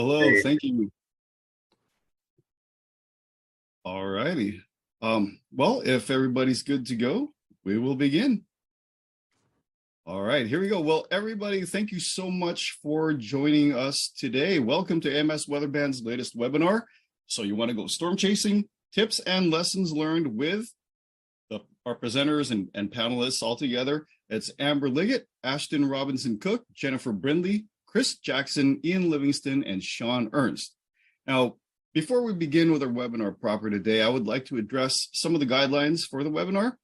Hello, Great. thank you. All righty. Well, if everybody's good to go, we will begin. All right, here we go. Well, everybody, thank you so much for joining us today. Welcome to AMS Weatherband's latest webinar. So you want to go storm chasing, tips and lessons learned with our presenters and panelists all together. It's Amber Liggett, Ashton Robinson Cook, Jennifer Brindley, Chris Jackson, Ian Livingston, and Sean Ernst. Now, before we begin with our webinar proper today, I would like to address some of the guidelines for the webinar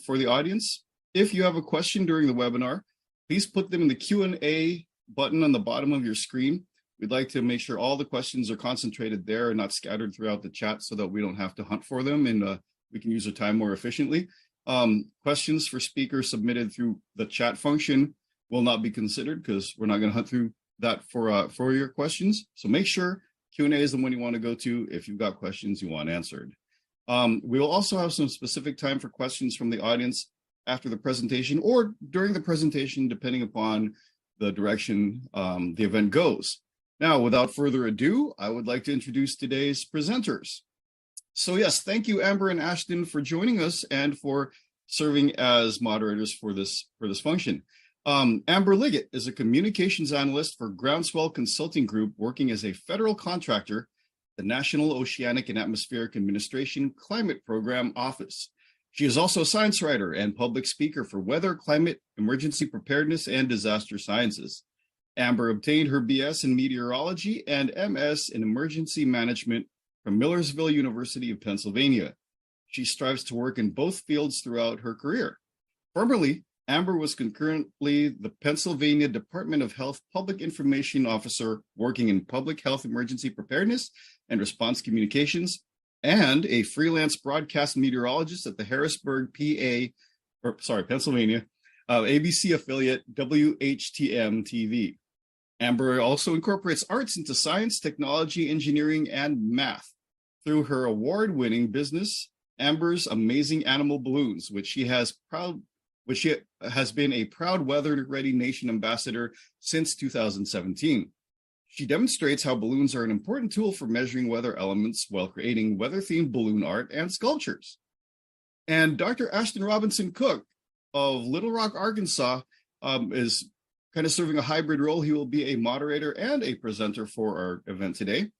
for the audience. If you have a question during the webinar, please put them in the Q&A button on the bottom of your screen. We'd like to make sure all the questions are concentrated there and not scattered throughout the chat so that we don't have to hunt for them and we can use our time more efficiently. Questions for speakers submitted through the chat function will not be considered because we're not going to hunt through that for your questions. So make sure Q&A is the one you want to go to if you've got questions you want answered. We will also have some specific time for questions from the audience after the presentation or during the presentation, depending upon the direction the event goes. Now, without further ado, I would like to introduce today's presenters. So yes, thank you, Amber and Ashton, for joining us and for serving as moderators for this function. Amber Liggett is a communications analyst for Groundswell Consulting Group, working as a federal contractor, the National Oceanic and Atmospheric Administration Climate Program Office. She is also a science writer and public speaker for weather, climate, emergency preparedness, and disaster sciences. Amber obtained her BS in meteorology and MS in emergency management from Millersville University of Pennsylvania. She strives to work in both fields throughout her career. Formerly, Amber was concurrently the Pennsylvania Department of Health Public Information Officer working in public health emergency preparedness and response communications, and a freelance broadcast meteorologist at the Harrisburg, Pennsylvania, ABC affiliate WHTM TV. Amber also incorporates arts into science, technology, engineering, and math through her award-winning business, Amber's Amazing Animal Balloons, which she has been a proud Weather Ready Nation ambassador since 2017. She demonstrates how balloons are an important tool for measuring weather elements while creating weather-themed balloon art and sculptures. And Dr. Ashton Robinson Cook of Little Rock, Arkansas, is kind of serving a hybrid role. He will be a moderator and a presenter for our event today.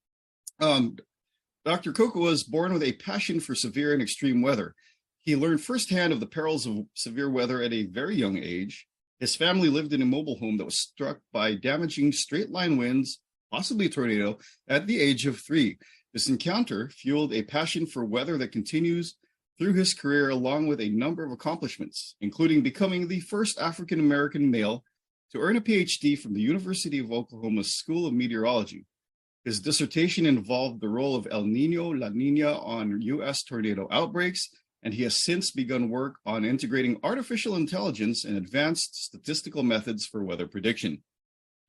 Dr. Cook was born with a passion for severe and extreme weather. He learned firsthand of the perils of severe weather at a very young age. His family lived in a mobile home that was struck by damaging straight-line winds, possibly a tornado, at the age of 3. This encounter fueled a passion for weather that continues through his career, along with a number of accomplishments, including becoming the first African-American male to earn a PhD from the University of Oklahoma School of Meteorology. His dissertation involved the role of El Niño, La Niña on U.S. tornado outbreaks, and he has since begun work on integrating artificial intelligence and advanced statistical methods for weather prediction.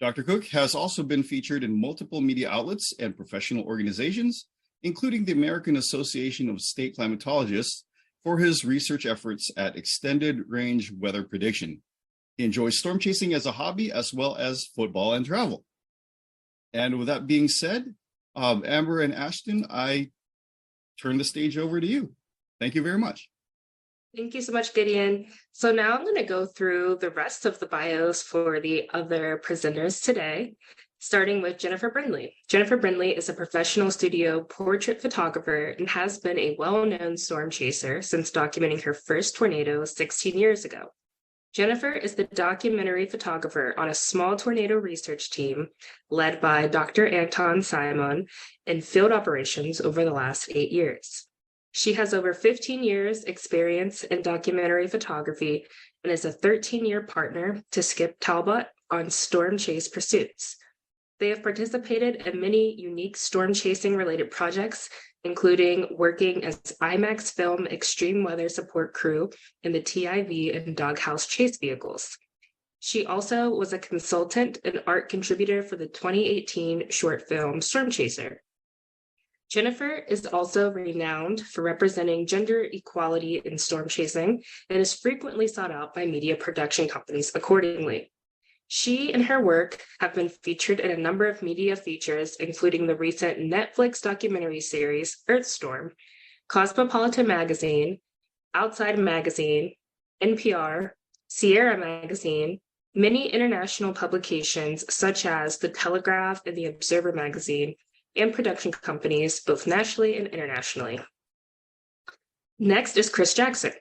Dr. Cook has also been featured in multiple media outlets and professional organizations, including the American Association of State Climatologists, for his research efforts at extended range weather prediction. He enjoys storm chasing as a hobby, as well as football and travel. And with that being said, Amber and Ashton, I turn the stage over to you. Thank you very much. Thank you so much, Gideon. So now I'm going to go through the rest of the bios for the other presenters today, starting with Jennifer Brindley. Jennifer Brindley is a professional studio portrait photographer and has been a well-known storm chaser since documenting her first tornado 16 years ago. Jennifer is the documentary photographer on a small tornado research team led by Dr. Anton Simon in field operations over the last 8 years. She has over 15 years experience in documentary photography and is a 13-year partner to Skip Talbot on storm chase pursuits. They have participated in many unique storm chasing related projects, including working as IMAX film extreme weather support crew in the TIV and Doghouse chase vehicles. She also was a consultant and art contributor for the 2018 short film Storm Chaser. Jennifer is also renowned for representing gender equality in storm chasing and is frequently sought out by media production companies accordingly. She and her work have been featured in a number of media features, including the recent Netflix documentary series Earthstorm, Cosmopolitan Magazine, Outside Magazine, NPR, Sierra Magazine, many international publications such as The Telegraph and The Observer Magazine, and production companies both nationally and internationally. Next is Chris Jackson.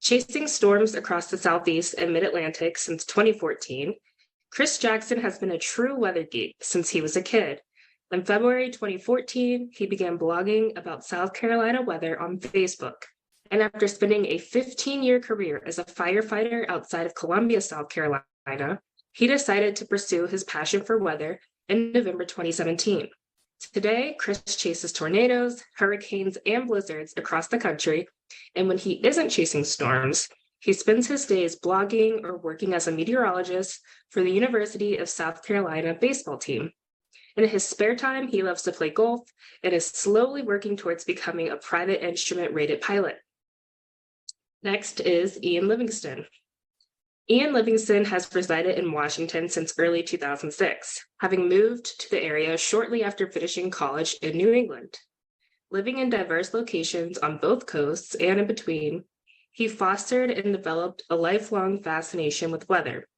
Chasing storms across the Southeast and Mid-Atlantic since 2014, Chris Jackson has been a true weather geek since he was a kid. In February 2014, he began blogging about South Carolina weather on Facebook. And after spending a 15-year career as a firefighter outside of Columbia, South Carolina, he decided to pursue his passion for weather in November 2017. Today, Chris chases tornadoes, hurricanes, and blizzards across the country, and when he isn't chasing storms, he spends his days blogging or working as a meteorologist for the University of South Carolina baseball team. In his spare time, he loves to play golf and is slowly working towards becoming a private instrument-rated pilot. Next is Ian Livingston. Ian Livingston has resided in Washington since early 2006, having moved to the area shortly after finishing college in New England. Living in diverse locations on both coasts and in between, he fostered and developed a lifelong fascination with weather.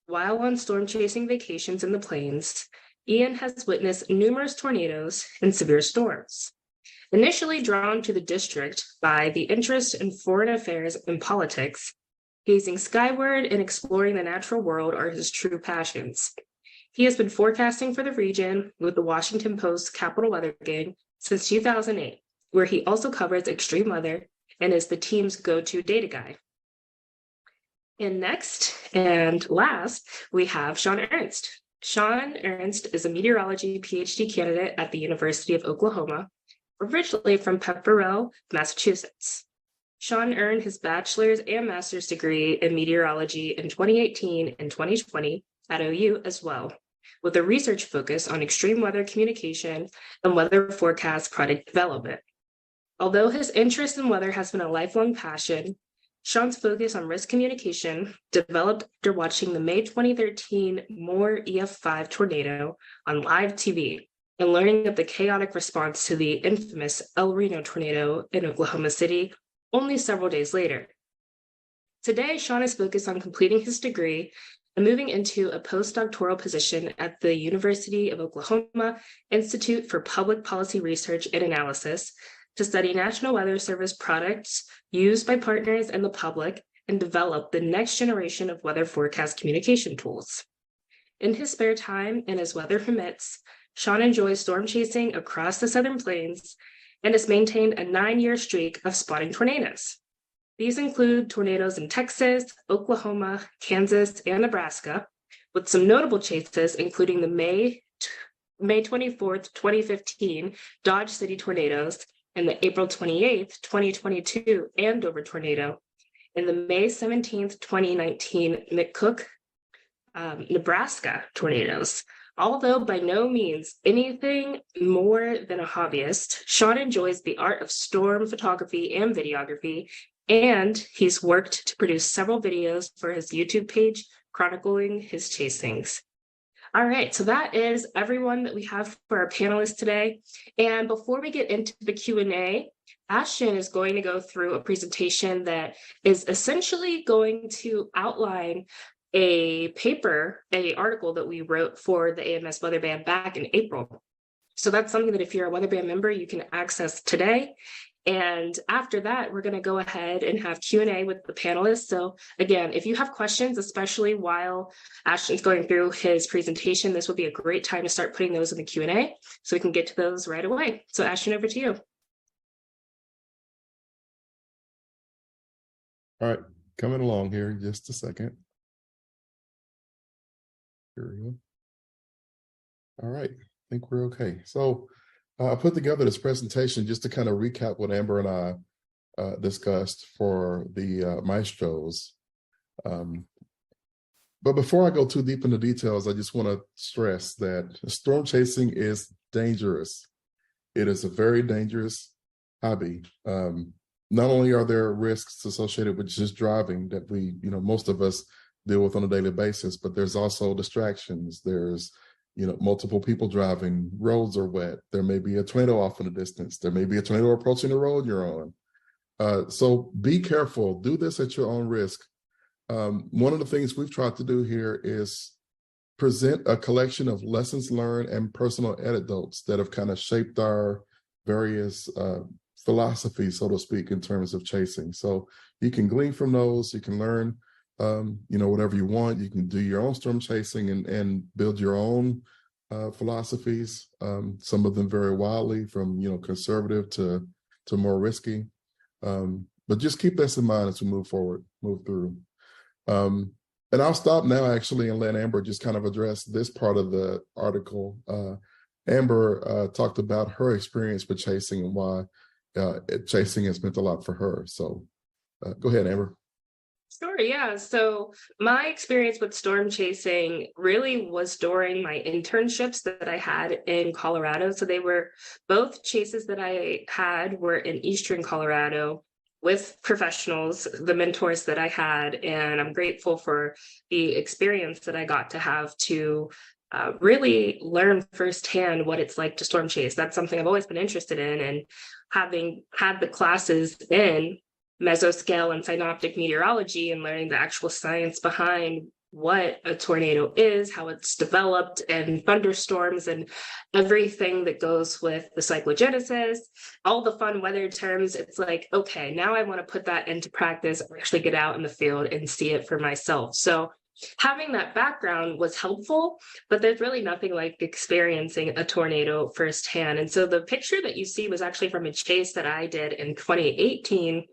While on storm-chasing vacations in the plains, Ian has witnessed numerous tornadoes and severe storms. Initially drawn to the district by the interest in foreign affairs and politics, gazing skyward and exploring the natural world are his true passions. He has been forecasting for the region with the Washington Post Capital Weather Gang since 2008, where he also covers extreme weather and is the team's go-to data guy. And next and last, we have Sean Ernst. Sean Ernst is a meteorology PhD candidate at the University of Oklahoma, originally from Pepperell, Massachusetts. Sean earned his bachelor's and master's degree in meteorology in 2018 and 2020 at OU as well, with a research focus on extreme weather communication and weather forecast product development. Although his interest in weather has been a lifelong passion, Sean's focus on risk communication developed after watching the May 2013 Moore EF5 tornado on live TV and learning of the chaotic response to the infamous El Reno tornado in Oklahoma City only several days later. Today, Sean is focused on completing his degree and moving into a postdoctoral position at the University of Oklahoma Institute for Public Policy Research and Analysis to study National Weather Service products used by partners and the public and develop the next generation of weather forecast communication tools. In his spare time and as weather permits, Sean enjoys storm chasing across the Southern Plains and has maintained a 9-year streak of spotting tornadoes. These include tornadoes in Texas, Oklahoma, Kansas, and Nebraska, with some notable chases including the May 24th, 2015 Dodge City tornadoes and the April 28th, 2022 Andover tornado, and the May 17th, 2019 McCook, Nebraska tornadoes. Although by no means anything more than a hobbyist, Sean enjoys the art of storm photography and videography, and he's worked to produce several videos for his YouTube page chronicling his chasings. All right, so that is everyone that we have for our panelists today. And before we get into the Q&A, Ashton is going to go through a presentation that is essentially going to outline a paper, an article that we wrote for the AMS Weather Band back in April. So that's something that if you're a Weather Band member, you can access today. And after that, we're going to go ahead and have Q&A with the panelists. So again, if you have questions, especially while Ashton's going through his presentation, this would be a great time to start putting those in the Q&A so we can get to those right away. So Ashton, over to you. All right, coming along here in just a second. Here we go. All right, I think we're okay. So I put together this presentation just to kind of recap what Amber and I discussed for the Maestros. But before I go too deep into details, I just want to stress that storm chasing is dangerous. It is a very dangerous hobby. Not only are there risks associated with just driving that we, most of us deal with on a daily basis, but there's also distractions. There's, multiple people driving, roads are wet. There may be a tornado off in the distance. There may be a tornado approaching the road you're on. So be careful, do this at your own risk. One of the things we've tried to do here is present a collection of lessons learned and personal anecdotes that have kind of shaped our various philosophies, so to speak, in terms of chasing. So you can glean from those, you can learn, whatever you want. You can do your own storm chasing and build your own philosophies, some of them very wildly, from, conservative to more risky. But just keep this in mind as we move through. And I'll stop now, actually, and let Amber just kind of address this part of the article. Amber talked about her experience with chasing and why chasing has meant a lot for her. So go ahead, Amber. Sure, yeah. So my experience with storm chasing really was during my internships that I had in Colorado. So they were both chases that I had were in Eastern Colorado with professionals, the mentors that I had, and I'm grateful for the experience that I got to have to really learn firsthand what it's like to storm chase. That's something I've always been interested in, and having had the classes in mesoscale and synoptic meteorology and learning the actual science behind what a tornado is, how it's developed, and thunderstorms and everything that goes with the cyclogenesis, all the fun weather terms. It's like, okay, now I want to put that into practice, actually get out in the field and see it for myself. So having that background was helpful, but there's really nothing like experiencing a tornado firsthand. And so the picture that you see was actually from a chase that I did in 2018,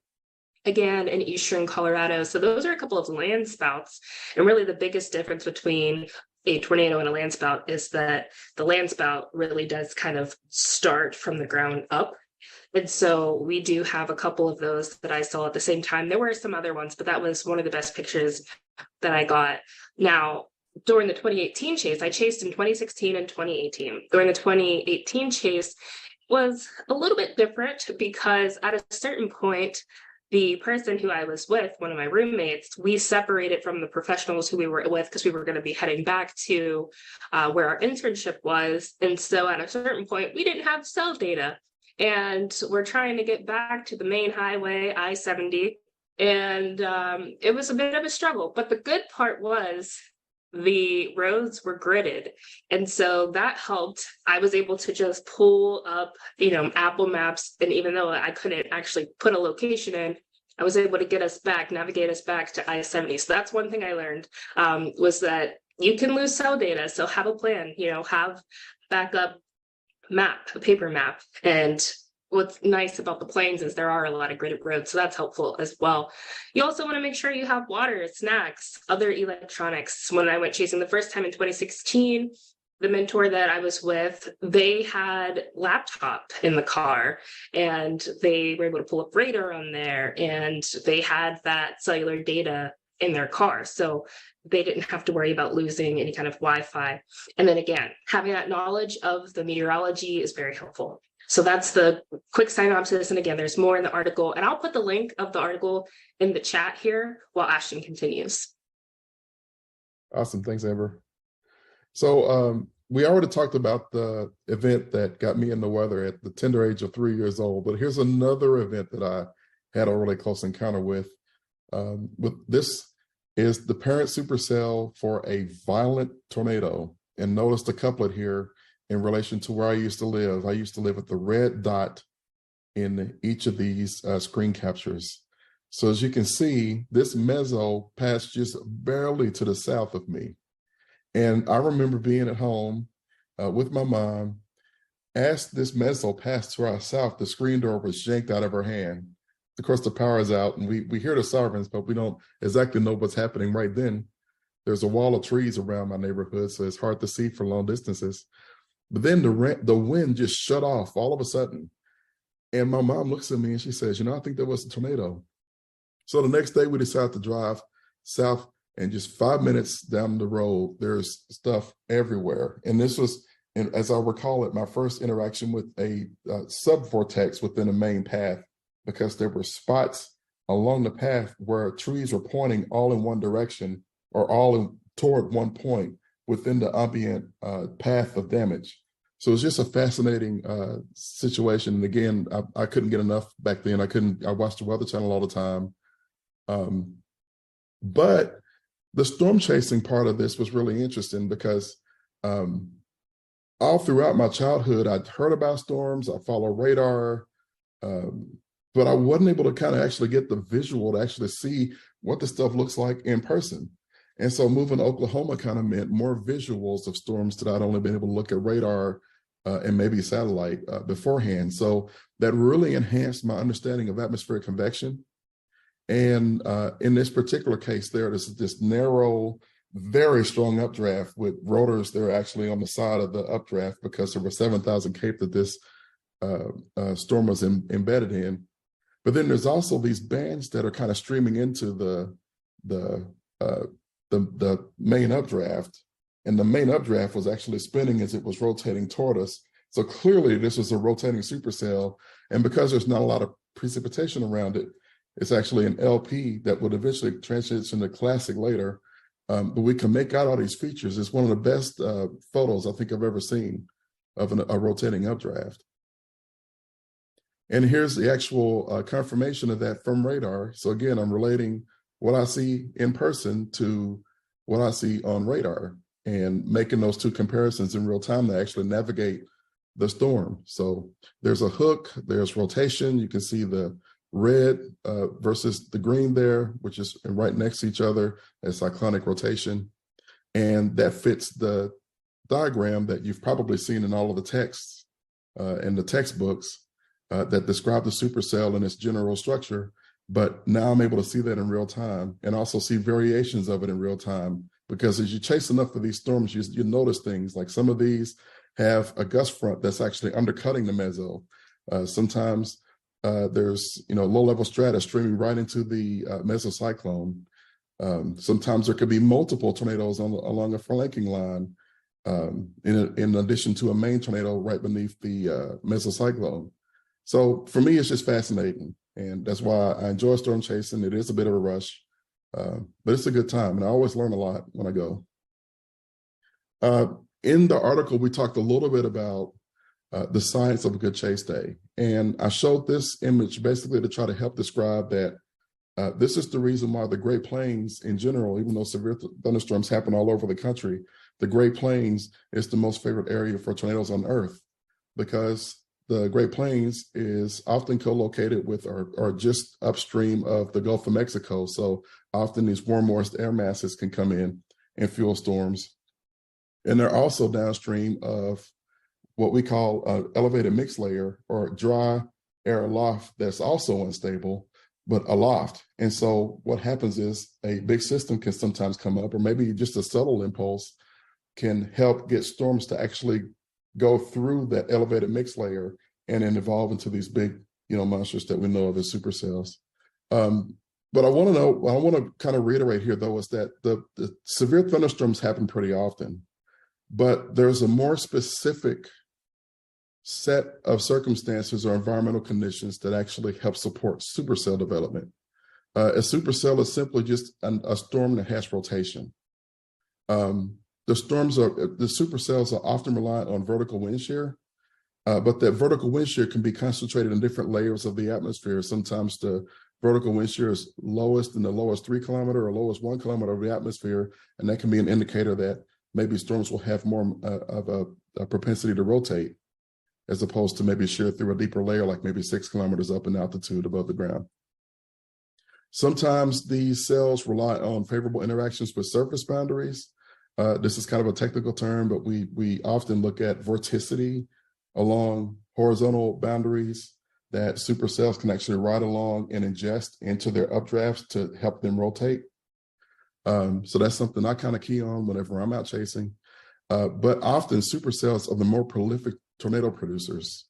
again in Eastern Colorado. So those are a couple of land spouts. And really the biggest difference between a tornado and a land spout is that the land spout really does kind of start from the ground up. And so we do have a couple of those that I saw at the same time. There were some other ones, but that was one of the best pictures that I got. Now, during the 2018 chase, I chased in 2016 and 2018. During the 2018 chase was a little bit different because at a certain point, the person who I was with, one of my roommates, we separated from the professionals who we were with because we were going to be heading back to where our internship was. And so at a certain point, we didn't have cell data. And we're trying to get back to the main highway, I-70. And it was a bit of a struggle. But the good part was the roads were gridded. And so that helped. I was able to just pull up, Apple Maps. And even though I couldn't actually put a location in, I was able to navigate us back to I-70. So that's one thing I learned, was that you can lose cell data. So have a plan, have backup map, a paper map. And what's nice about the plains is there are a lot of gridded roads, so that's helpful as well. You also want to make sure you have water, snacks, other electronics. When I went chasing the first time in 2016, the mentor that I was with, they had laptop in the car and they were able to pull up radar on there, and they had that cellular data in their car. So they didn't have to worry about losing any kind of Wi-Fi. And then again, having that knowledge of the meteorology is very helpful. So that's the quick synopsis. And again, there's more in the article, and I'll put the link of the article in the chat here while Ashton continues. Awesome. Thanks, Amber. So we already talked about the event that got me in the weather at the tender age of 3 years old, but here's another event that I had a really close encounter with. This is the parent supercell for a violent tornado. And notice the couplet here in relation to where I used to live. I used to live with the red dot in each of these screen captures. So as you can see, this meso passed just barely to the south of me. And I remember being at home with my mom. As this meso passed to our south, the screen door was yanked out of her hand. Of course, the power is out, and we hear the sirens, but we don't exactly know what's happening right then. There's a wall of trees around my neighborhood, so it's hard to see for long distances. But then the wind just shut off all of a sudden. And my mom looks at me and she says, I think there was a tornado. So the next day we decided to drive south, and just 5 minutes down the road, there's stuff everywhere. And this was, and as I recall it, my first interaction with a subvortex within a main path, because there were spots along the path where trees were pointing all in one direction, are all toward one point within the ambient path of damage. So it's just a fascinating situation. And again, I couldn't get enough back then. I watched the Weather Channel all the time. But the storm chasing part of this was really interesting because all throughout my childhood, I'd heard about storms, I follow radar, but I wasn't able to kind of actually get the visual to actually see what the stuff looks like in person. And so moving to Oklahoma kind of meant more visuals of storms that I'd only been able to look at radar and maybe satellite beforehand. So that really enhanced my understanding of atmospheric convection. And in this particular case, there's this narrow, very strong updraft with rotors that are actually on the side of the updraft because there were 7,000 cape that this storm was embedded in. But then there's also these bands that are kind of streaming into the main updraft, and the main updraft was actually spinning as it was rotating toward us. So clearly this was a rotating supercell, and because there's not a lot of precipitation around it, it's actually an LP that would eventually transition to classic later. But we can make out all these features. It's one of the best photos I think I've ever seen of a rotating updraft. And here's the actual confirmation of that from radar. So again, I'm relating what I see in person to what I see on radar and making those two comparisons in real time to actually navigate the storm. So there's a hook, there's rotation. You can see the red versus the green there, which is right next to each other as cyclonic rotation. And that fits the diagram that you've probably seen in all of the texts in the textbooks that describe the supercell and its general structure. But now I'm able to see that in real time and also see variations of it in real time, because as you chase enough of these storms, you notice things like some of these have a gust front that's actually undercutting the meso. Sometimes there's low-level strata streaming right into the mesocyclone. Sometimes there could be multiple tornadoes along a flanking line, in addition to a main tornado right beneath the mesocyclone. So for me, it's just fascinating, and that's why I enjoy storm chasing. It is a bit of a rush, but it's a good time, and I always learn a lot when I go. In the article, we talked a little bit about the science of a good chase day. And I showed this image basically to try to help describe that this is the reason why the Great Plains in general, even though severe thunderstorms happen all over the country, the Great Plains is the most favorite area for tornadoes on Earth, because the Great Plains is often co-located with or just upstream of the Gulf of Mexico. So often these warm, moist air masses can come in and fuel storms. And they're also downstream of what we call elevated mixed layer or dry air aloft that's also unstable, but aloft. And so what happens is a big system can sometimes come up, or maybe just a subtle impulse can help get storms to actually go through that elevated mixed layer and then evolve into these big, monsters that we know of as supercells. But I want to kind of reiterate here, though, is that the severe thunderstorms happen pretty often, but there's a more specific set of circumstances or environmental conditions that actually help support supercell development. A supercell is simply just a storm that has rotation. The supercells are often reliant on vertical wind shear, but that vertical wind shear can be concentrated in different layers of the atmosphere. Sometimes the vertical wind shear is lowest in the lowest 3 kilometer or lowest 1 kilometer of the atmosphere, and that can be an indicator that maybe storms will have more of a propensity to rotate, as opposed to maybe shear through a deeper layer, like maybe 6 kilometers up in altitude above the ground. Sometimes these cells rely on favorable interactions with surface boundaries. This is kind of a technical term, but we often look at vorticity along horizontal boundaries that supercells can actually ride along and ingest into their updrafts to help them rotate. So that's something I kind of key on whenever I'm out chasing. But often supercells are the more prolific tornado producers.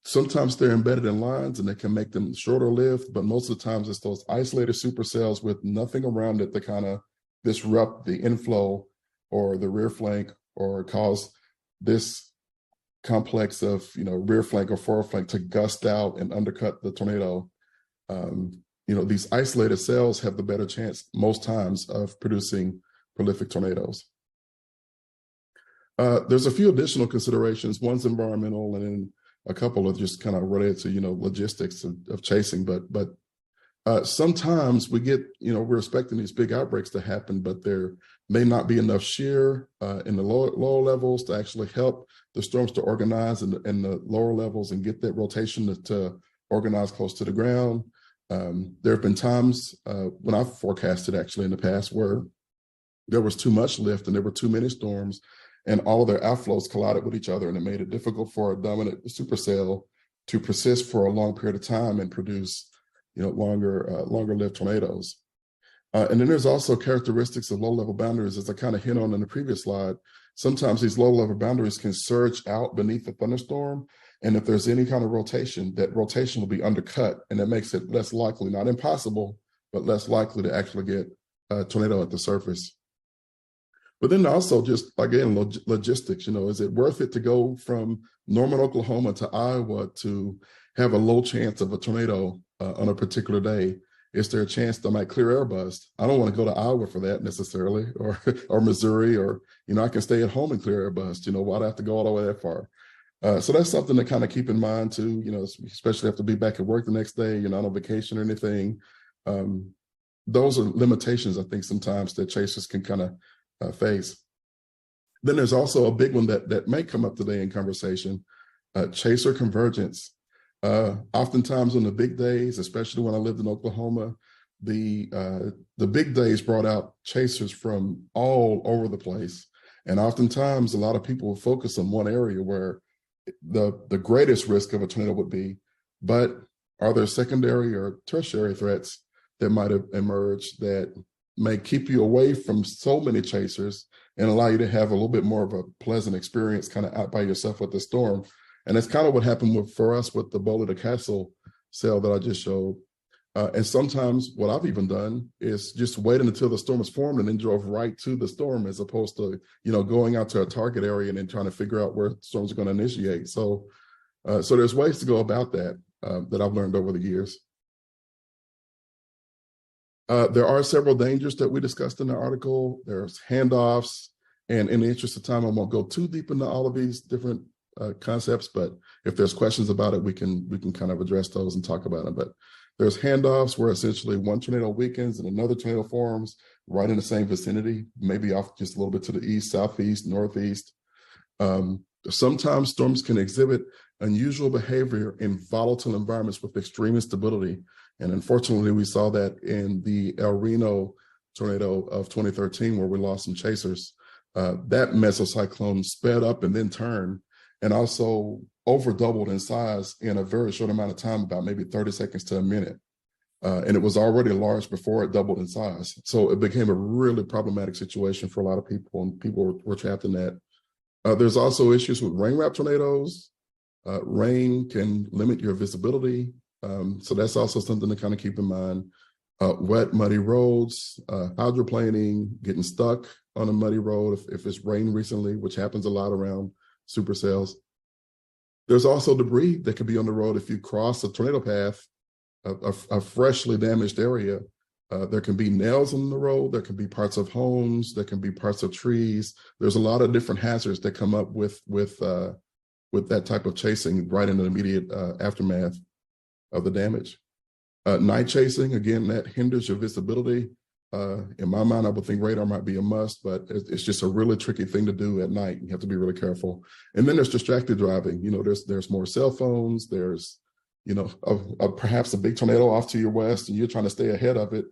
Sometimes they're embedded in lines and they can make them shorter lived, but most of the times it's those isolated supercells with nothing around it to kind of disrupt the inflow or the rear flank or cause this complex of rear flank or forward flank to gust out and undercut the tornado. these isolated cells have the better chance most times of producing prolific tornadoes. There's a few additional considerations. One's environmental, and then a couple of just kind of related to, logistics of chasing. But sometimes we get, we're expecting these big outbreaks to happen, but there may not be enough shear in the lower levels to actually help the storms to organize in the lower levels and get that rotation to organize close to the ground. There have been times when I've forecasted actually in the past where there was too much lift and there were too many storms, and all of their outflows collided with each other, and it made it difficult for a dominant supercell to persist for a long period of time and produce, longer lived tornadoes. And then there's also characteristics of low-level boundaries, as I kind of hit on in the previous slide. Sometimes these low-level boundaries can surge out beneath the thunderstorm, and if there's any kind of rotation, that rotation will be undercut, and that makes it less likely, not impossible, but less likely to actually get a tornado at the surface. But then also just, again, logistics, is it worth it to go from Norman, Oklahoma to Iowa to have a low chance of a tornado on a particular day? Is there a chance that I might clear air bust? I don't want to go to Iowa for that necessarily, or Missouri, or, I can stay at home and clear air bust. Why do I have to go all the way that far? So that's something to kind of keep in mind too, especially have to be back at work the next day, you're not on vacation or anything. Those are limitations, I think, sometimes that chasers can kind of face. Then there's also a big one that may come up today in conversation, chaser convergence. Oftentimes on the big days, especially when I lived in Oklahoma, the big days brought out chasers from all over the place. And oftentimes a lot of people will focus on one area where the greatest risk of a tornado would be, but are there secondary or tertiary threats that might have emerged that may keep you away from so many chasers and allow you to have a little bit more of a pleasant experience kind of out by yourself with the storm? And that's kind of what happened for us with the Boulder to Castle cell that I just showed. And sometimes what I've even done is just waiting until the storm is formed and then drove right to the storm, as opposed to, going out to a target area and then trying to figure out where storms are going to initiate. So there's ways to go about that that I've learned over the years. There are several dangers that we discussed in the article. There's handoffs, and in the interest of time, I won't go too deep into all of these different concepts, but if there's questions about it, we can kind of address those and talk about them. But there's handoffs where essentially one tornado weakens and another tornado forms right in the same vicinity, maybe off just a little bit to the east, southeast, northeast. Sometimes storms can exhibit unusual behavior in volatile environments with extreme instability. And unfortunately, we saw that in the El Reno tornado of 2013, where we lost some chasers. That mesocyclone sped up and then turned, and also over doubled in size in a very short amount of time, about maybe 30 seconds to a minute. And it was already large before it doubled in size. So it became a really problematic situation for a lot of people, and people were trapped in that. There's also issues with rain wrap tornadoes. Rain can limit your visibility. So that's also something to kind of keep in mind. Wet, muddy roads, hydroplaning, getting stuck on a muddy road if it's rained recently, which happens a lot around supercells. There's also debris that could be on the road if you cross a tornado path, a freshly damaged area. There can be nails on the road, there can be parts of homes, there can be parts of trees. There's a lot of different hazards that come up with that type of chasing right in the immediate aftermath of the damage. Night chasing, again, that hinders your visibility. In my mind, I would think radar might be a must, but it's just a really tricky thing to do at night. You have to be really careful. And then there's distracted driving. There's more cell phones. There's, perhaps a big tornado off to your west, and you're trying to stay ahead of it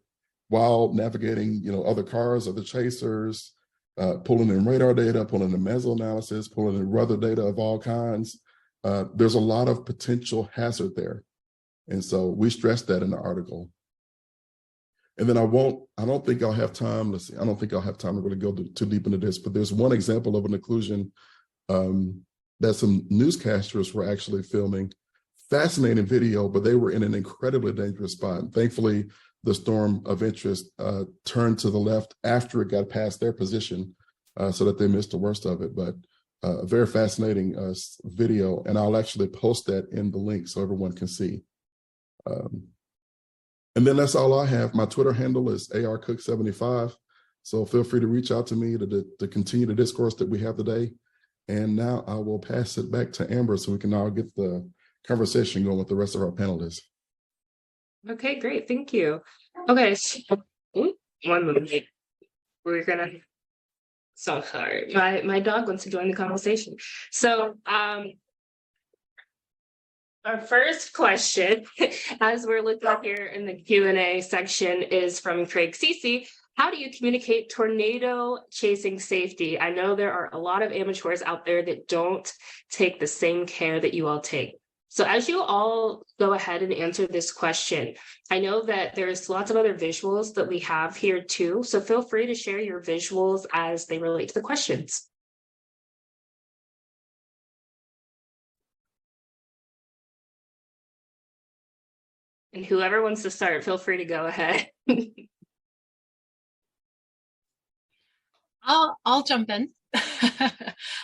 while navigating, other cars, other chasers, pulling in radar data, pulling in meso analysis, pulling in weather data of all kinds. There's a lot of potential hazard there. And so we stressed that in the article. And then I don't think I'll have time. I don't think I'll have time to really go too deep into this, but there's one example of an occlusion that some newscasters were actually filming. Fascinating video, but they were in an incredibly dangerous spot. And thankfully, the storm of interest turned to the left after it got past their position so that they missed the worst of it. But a very fascinating video, and I'll actually post that in the link so everyone can see. And then that's all I have. My Twitter handle is arcook75. So feel free to reach out to me to continue the discourse that we have today. And now I will pass it back to Amber so we can now get the conversation going with the rest of our panelists. Okay, great. Thank you. Okay, so, one moment. We're gonna. So sorry. My dog wants to join the conversation. So our first question, as we're looking up here in the Q&A section, is from Craig Cece. How do you communicate tornado chasing safety? I know there are a lot of amateurs out there that don't take the same care that you all take. So as you all go ahead and answer this question, I know that there's lots of other visuals that we have here too. So feel free to share your visuals as they relate to the questions. And whoever wants to start, feel free to go ahead. I'll jump in.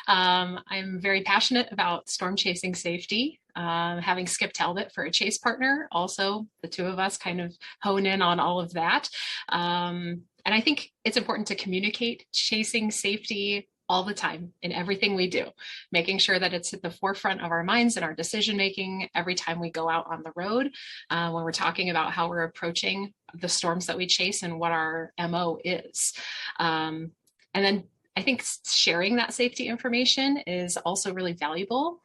I'm very passionate about storm chasing safety. Having Skip Talbot for a chase partner, also the two of us kind of hone in on all of that. And I think it's important to communicate chasing safety all the time in everything we do, making sure that it's at the forefront of our minds and our decision making every time we go out on the road, when we're talking about how we're approaching the storms that we chase and what our MO is. And then I think sharing that safety information is also really valuable.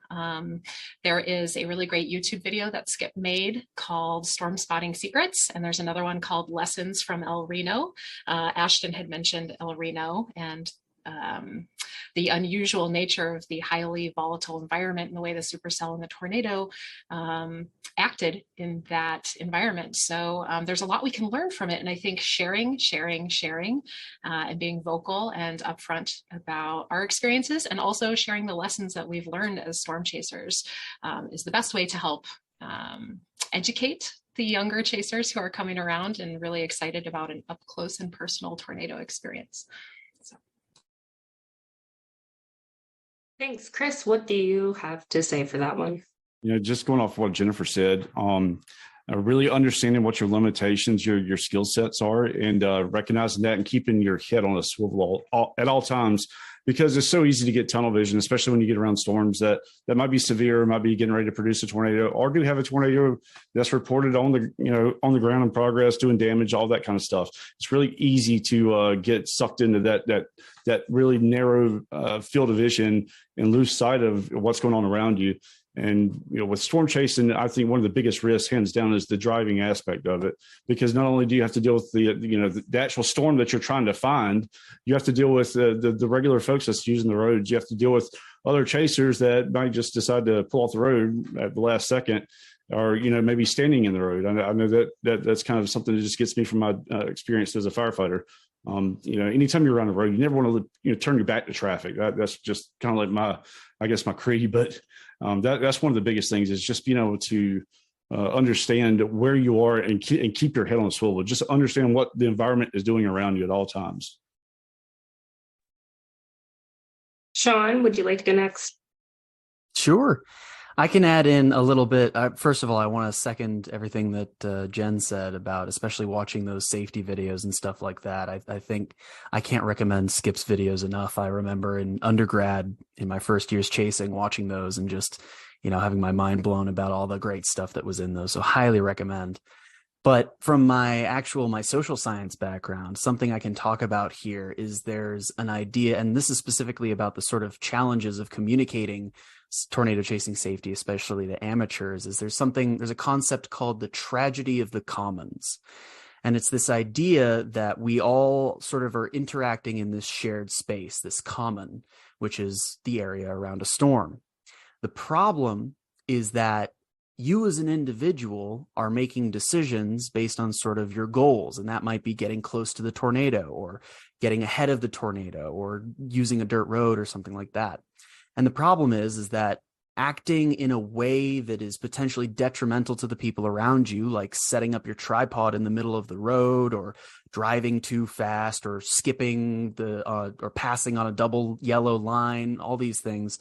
There is a really great YouTube video that Skip made called Storm Spotting Secrets, and there's another one called Lessons from El Reno. Ashton had mentioned El Reno and the unusual nature of the highly volatile environment and the way the supercell and the tornado acted in that environment. So there's a lot we can learn from it. And I think sharing, and being vocal and upfront about our experiences, and also sharing the lessons that we've learned as storm chasers is the best way to help educate the younger chasers who are coming around and really excited about an up close and personal tornado experience. So. Thanks. Chris, what do you have to say for that one? Just going off what Jennifer said, really understanding what your limitations, your skill sets are, and recognizing that and keeping your head on a swivel at all times, because it's so easy to get tunnel vision, especially when you get around storms that might be severe, might be getting ready to produce a tornado, or do have a tornado that's reported on the ground in progress, doing damage, all that kind of stuff. It's really easy to get sucked into that really narrow field of vision and lose sight of what's going on around you. And with storm chasing, I think one of the biggest risks, hands down, is the driving aspect of it, because not only do you have to deal with the actual storm that you're trying to find, you have to deal with the regular folks that's using the roads. You have to deal with other chasers that might just decide to pull off the road at the last second, or maybe standing in the road. I know that's kind of something that just gets me from my experience as a firefighter. Anytime you're around the road, you never want to turn your back to traffic. That's just kind of like my creed. But that's one of the biggest things, is just being able to understand where you are and keep your head on a swivel. Just understand what the environment is doing around you at all times. Sean, would you like to go next? Sure. I can add in a little bit. First of all, I want to second everything that Jen said about especially watching those safety videos and stuff like that. I think I can't recommend Skip's videos enough. I remember in undergrad, in my first years chasing, watching those and just, having my mind blown about all the great stuff that was in those. So highly recommend. But from my social science background, something I can talk about here is there's an idea, and this is specifically about the sort of challenges of communicating tornado chasing safety, especially to amateurs, is there's a concept called the tragedy of the commons. And it's this idea that we all sort of are interacting in this shared space, this common, which is the area around a storm. The problem is that you as an individual are making decisions based on sort of your goals. And that might be getting close to the tornado, or getting ahead of the tornado, or using a dirt road or something like that. And the problem is that acting in a way that is potentially detrimental to the people around you, like setting up your tripod in the middle of the road, or driving too fast, or skipping or passing on a double yellow line, all these things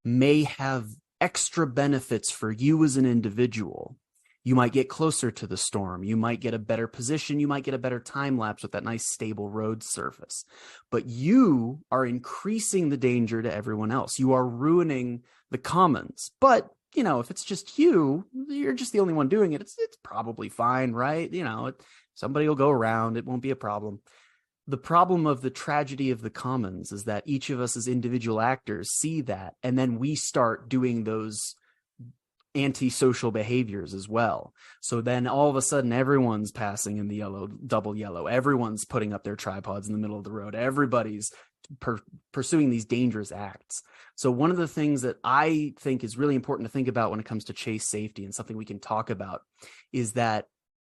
may have extra benefits for you as an individual, You might get closer to the storm. You might get a better position. You might get a better time lapse with that nice stable road surface. But you are increasing the danger to everyone else. You are ruining the commons. But, if it's just you're just the only one doing it. It's probably fine, right? Somebody will go around. It won't be a problem. The problem of the tragedy of the commons is that each of us as individual actors see that, and then we start doing those antisocial behaviors as well. So then all of a sudden everyone's passing in the double yellow. Everyone's putting up their tripods in the middle of the road. Everybody's pursuing these dangerous acts. So one of the things that I think is really important to think about when it comes to chase safety, and something we can talk about, is that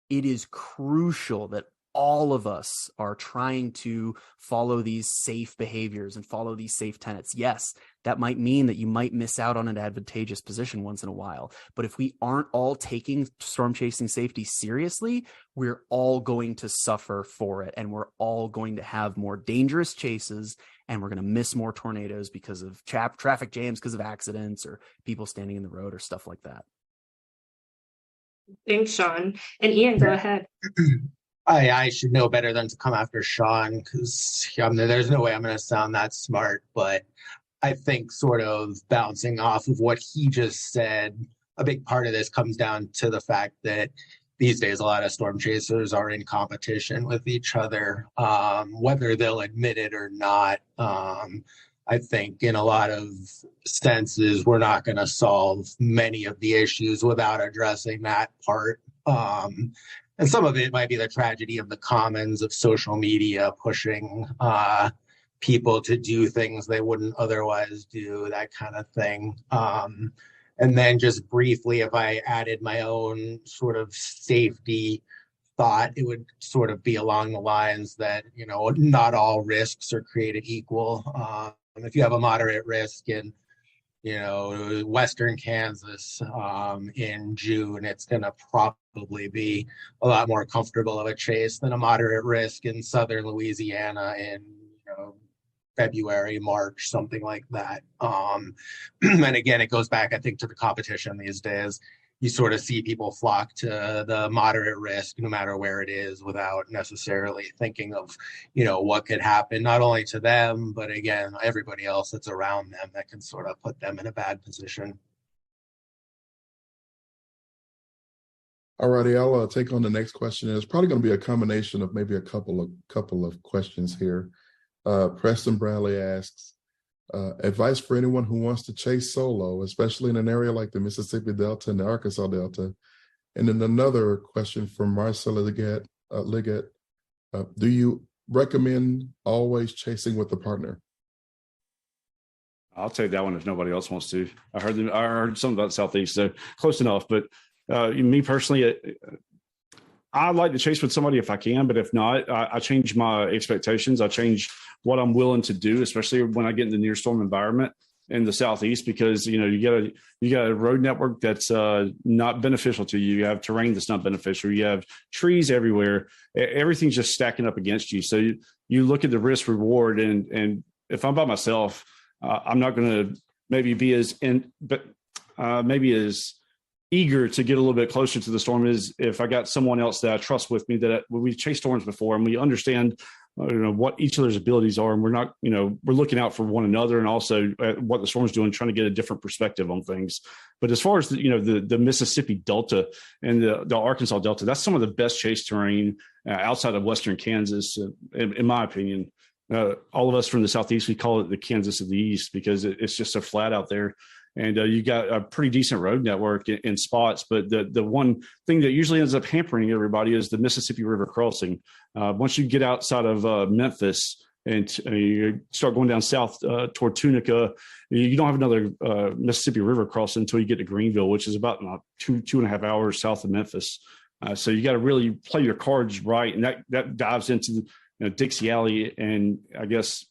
it is crucial that all of us are trying to follow these safe behaviors and follow these safe tenets. Yes, that might mean that you might miss out on an advantageous position once in a while. But if we aren't all taking storm chasing safety seriously, we're all going to suffer for it. And we're all going to have more dangerous chases, and we're going to miss more tornadoes because of traffic jams, because of accidents, or people standing in the road, or stuff like that. Thanks, Sean. And Ian, go ahead. I should know better than to come after Sean, because there's no way I'm going to sound that smart. But I think, sort of bouncing off of what he just said, a big part of this comes down to the fact that these days a lot of storm chasers are in competition with each other, whether they'll admit it or not. I think in a lot of senses, we're not going to solve many of the issues without addressing that part. And some of it might be the tragedy of the commons, of social media pushing people to do things they wouldn't otherwise do, that kind of thing. And then just briefly, if I added my own sort of safety thought, it would sort of be along the lines that, not all risks are created equal. If you have a moderate risk in Western Kansas in June, it's going to probably be a lot more comfortable of a chase than a moderate risk in Southern Louisiana in February, March, something like that. And again, it goes back, I think, to the competition these days. You sort of see people flock to the moderate risk, no matter where it is, without necessarily thinking of, what could happen, not only to them, but again, everybody else that's around them that can sort of put them in a bad position. All righty, I'll take on the next question. It's probably going to be a combination of maybe a couple of questions here. Preston Bradley asks, advice for anyone who wants to chase solo, especially in an area like the Mississippi Delta and the Arkansas Delta. And then another question from Marcella Liggett. Do you recommend always chasing with a partner? I'll take that one if nobody else wants to. I heard something about Southeast, so close enough. But me personally, I like to chase with somebody if I can, but if not, I change my expectations. I change what I'm willing to do, especially when I get in the near storm environment in the Southeast, because you got a road network that's not beneficial to you. You have terrain that's not beneficial. You have trees everywhere. Everything's just stacking up against you. So you look at the risk reward, and if I'm by myself, I'm not going to maybe be as eager to get a little bit closer to the storm as if I got someone else that I trust with me, that we've chased storms before and we understand what each other's abilities are, and we're not, we're looking out for one another, and also what the storm's doing, trying to get a different perspective on things. But as far as the Mississippi Delta and the Arkansas Delta, that's some of the best chase terrain outside of Western Kansas, in my opinion. All of us from the Southeast, we call it the Kansas of the East, because it's just so flat out there. And you got a pretty decent road network in spots. But the one thing that usually ends up hampering everybody is the Mississippi River crossing. Once you get outside of Memphis and you start going down south toward Tunica, you don't have another Mississippi River crossing until you get to Greenville, which is about 2.5 hours south of Memphis. So you got to really play your cards right. And that dives into Dixie Alley. And I guess,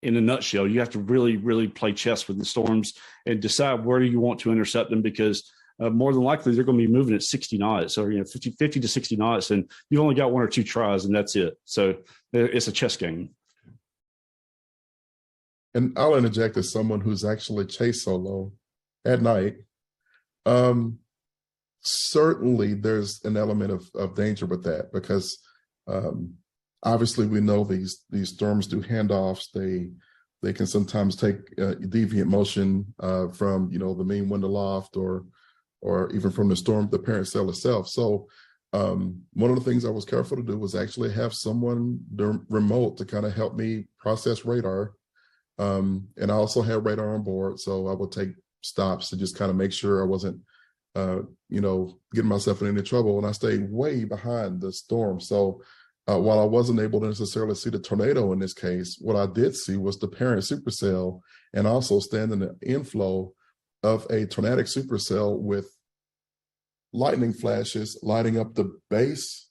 in a nutshell, you have to really, really play chess with the storms and decide where you want to intercept them, because more than likely they're going to be moving at 60 knots, or 50 to 60 knots, and you've only got one or two tries, and that's it. So it's a chess game. And I'll interject as someone who's actually chased solo at night. certainly there's an element of danger with that, because obviously we know these storms do handoffs. They can sometimes take deviant motion from, you know, the main window loft or even from the parent cell itself. So one of the things I was careful to do was actually have someone remote to kind of help me process radar. And I also had radar on board, so I would take stops to just kind of make sure I wasn't, you know, getting myself in any trouble. And I stayed way behind the storm. So while I wasn't able to necessarily see the tornado in this case, what I did see was the parent supercell, and also stand in the inflow of a tornadic supercell with lightning flashes lighting up the base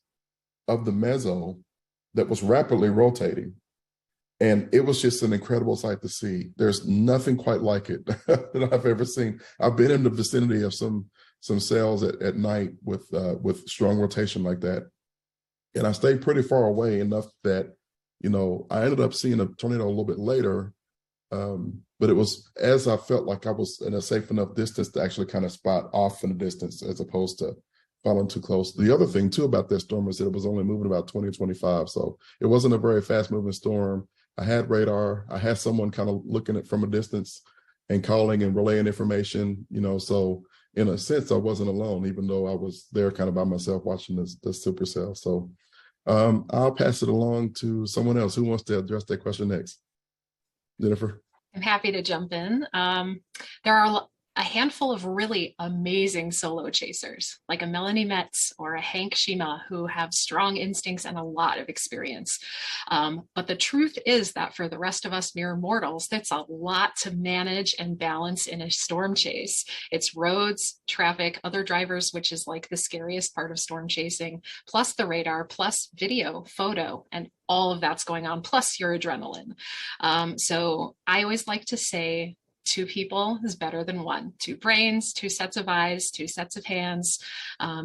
of the mezzo that was rapidly rotating. And it was just an incredible sight to see. There's nothing quite like it that I've ever seen. I've been in the vicinity of some cells at night with strong rotation like that. And I stayed pretty far away enough that, you know, I ended up seeing a tornado a little bit later. But it was as I felt like I was in a safe enough distance to actually kind of spot off in the distance, as opposed to following too close. The other thing too about that storm is that it was only moving about 20, 25. So it wasn't a very fast moving storm. I had radar. I had someone kind of looking at from a distance and calling and relaying information, you know, so in a sense, I wasn't alone, even though I was there kind of by myself watching the supercell. So I'll pass it along to someone else who wants to address that question next. Jennifer. I'm happy to jump in. There are a handful of really amazing solo chasers, like a Melanie Metz or a Hank Shima, who have strong instincts and a lot of experience. But the truth is that for the rest of us mere mortals, that's a lot to manage and balance in a storm chase. It's roads, traffic, other drivers, which is like the scariest part of storm chasing, plus the radar, plus video, photo, and all of that's going on, plus your adrenaline. So I always like to say, 2 people is better than 1. 2 brains, 2 sets of eyes, 2 sets of hands.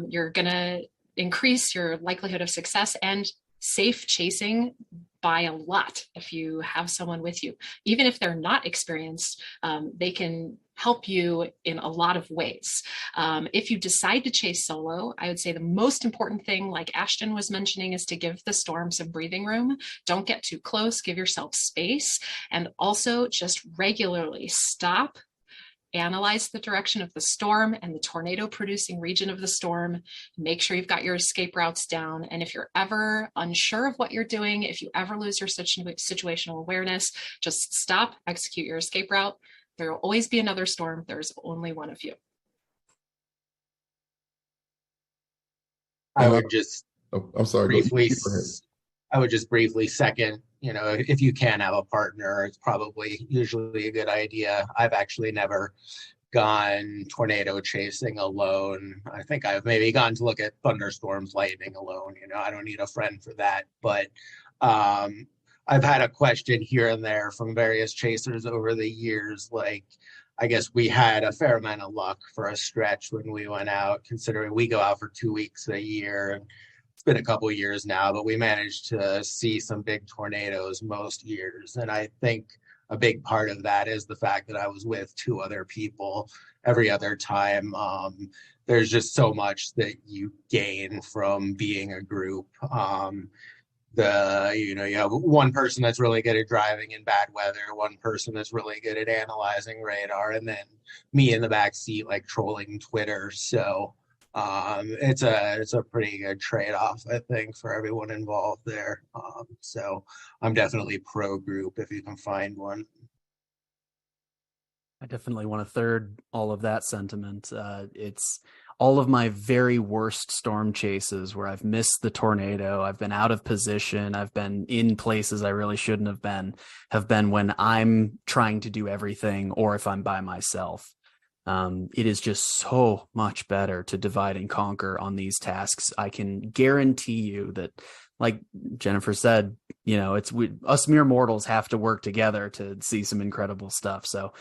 You're going to increase your likelihood of success and safe chasing by a lot if you have someone with you. Even if they're not experienced, they can help you in a lot of ways. If you decide to chase solo, I would say the most important thing, like Ashton was mentioning, is to give the storm some breathing room. Don't get too close, give yourself space, and also just regularly stop, analyze the direction of the storm and the tornado producing region of the storm. Make sure you've got your escape routes down. And if you're ever unsure of what you're doing, if you ever lose your situational awareness, just stop, execute your escape route. There will always be another storm. There's only one of you. I would just I'm sorry. briefly, I would just briefly second, you know, if you can have a partner, it's probably usually a good idea. I've actually never gone tornado chasing alone. I think I've maybe gone to look at thunderstorms, lightning alone. You know, I don't need a friend for that. But I've had a question here and there from various chasers over the years. Like, I guess we had a fair amount of luck for a stretch when we went out, considering we go out for 2 weeks a year. And it's been a couple of years now, but we managed to see some big tornadoes most years. And I think a big part of that is the fact that I was with 2 other people every other time. There's just so much that you gain from being a group. You have one person that's really good at driving in bad weather, one person that's really good at analyzing radar, and then me in the back seat, like trolling Twitter. So it's a pretty good trade-off, I think, for everyone involved there. So I'm definitely pro group if you can find one. I definitely want to third all of that sentiment. It's all of my very worst storm chases where I've missed the tornado, I've been out of position, I've been in places I really shouldn't have been when I'm trying to do everything or if I'm by myself. It is just so much better to divide and conquer on these tasks. I can guarantee you that, like Jennifer said, you know, us mere mortals have to work together to see some incredible stuff. So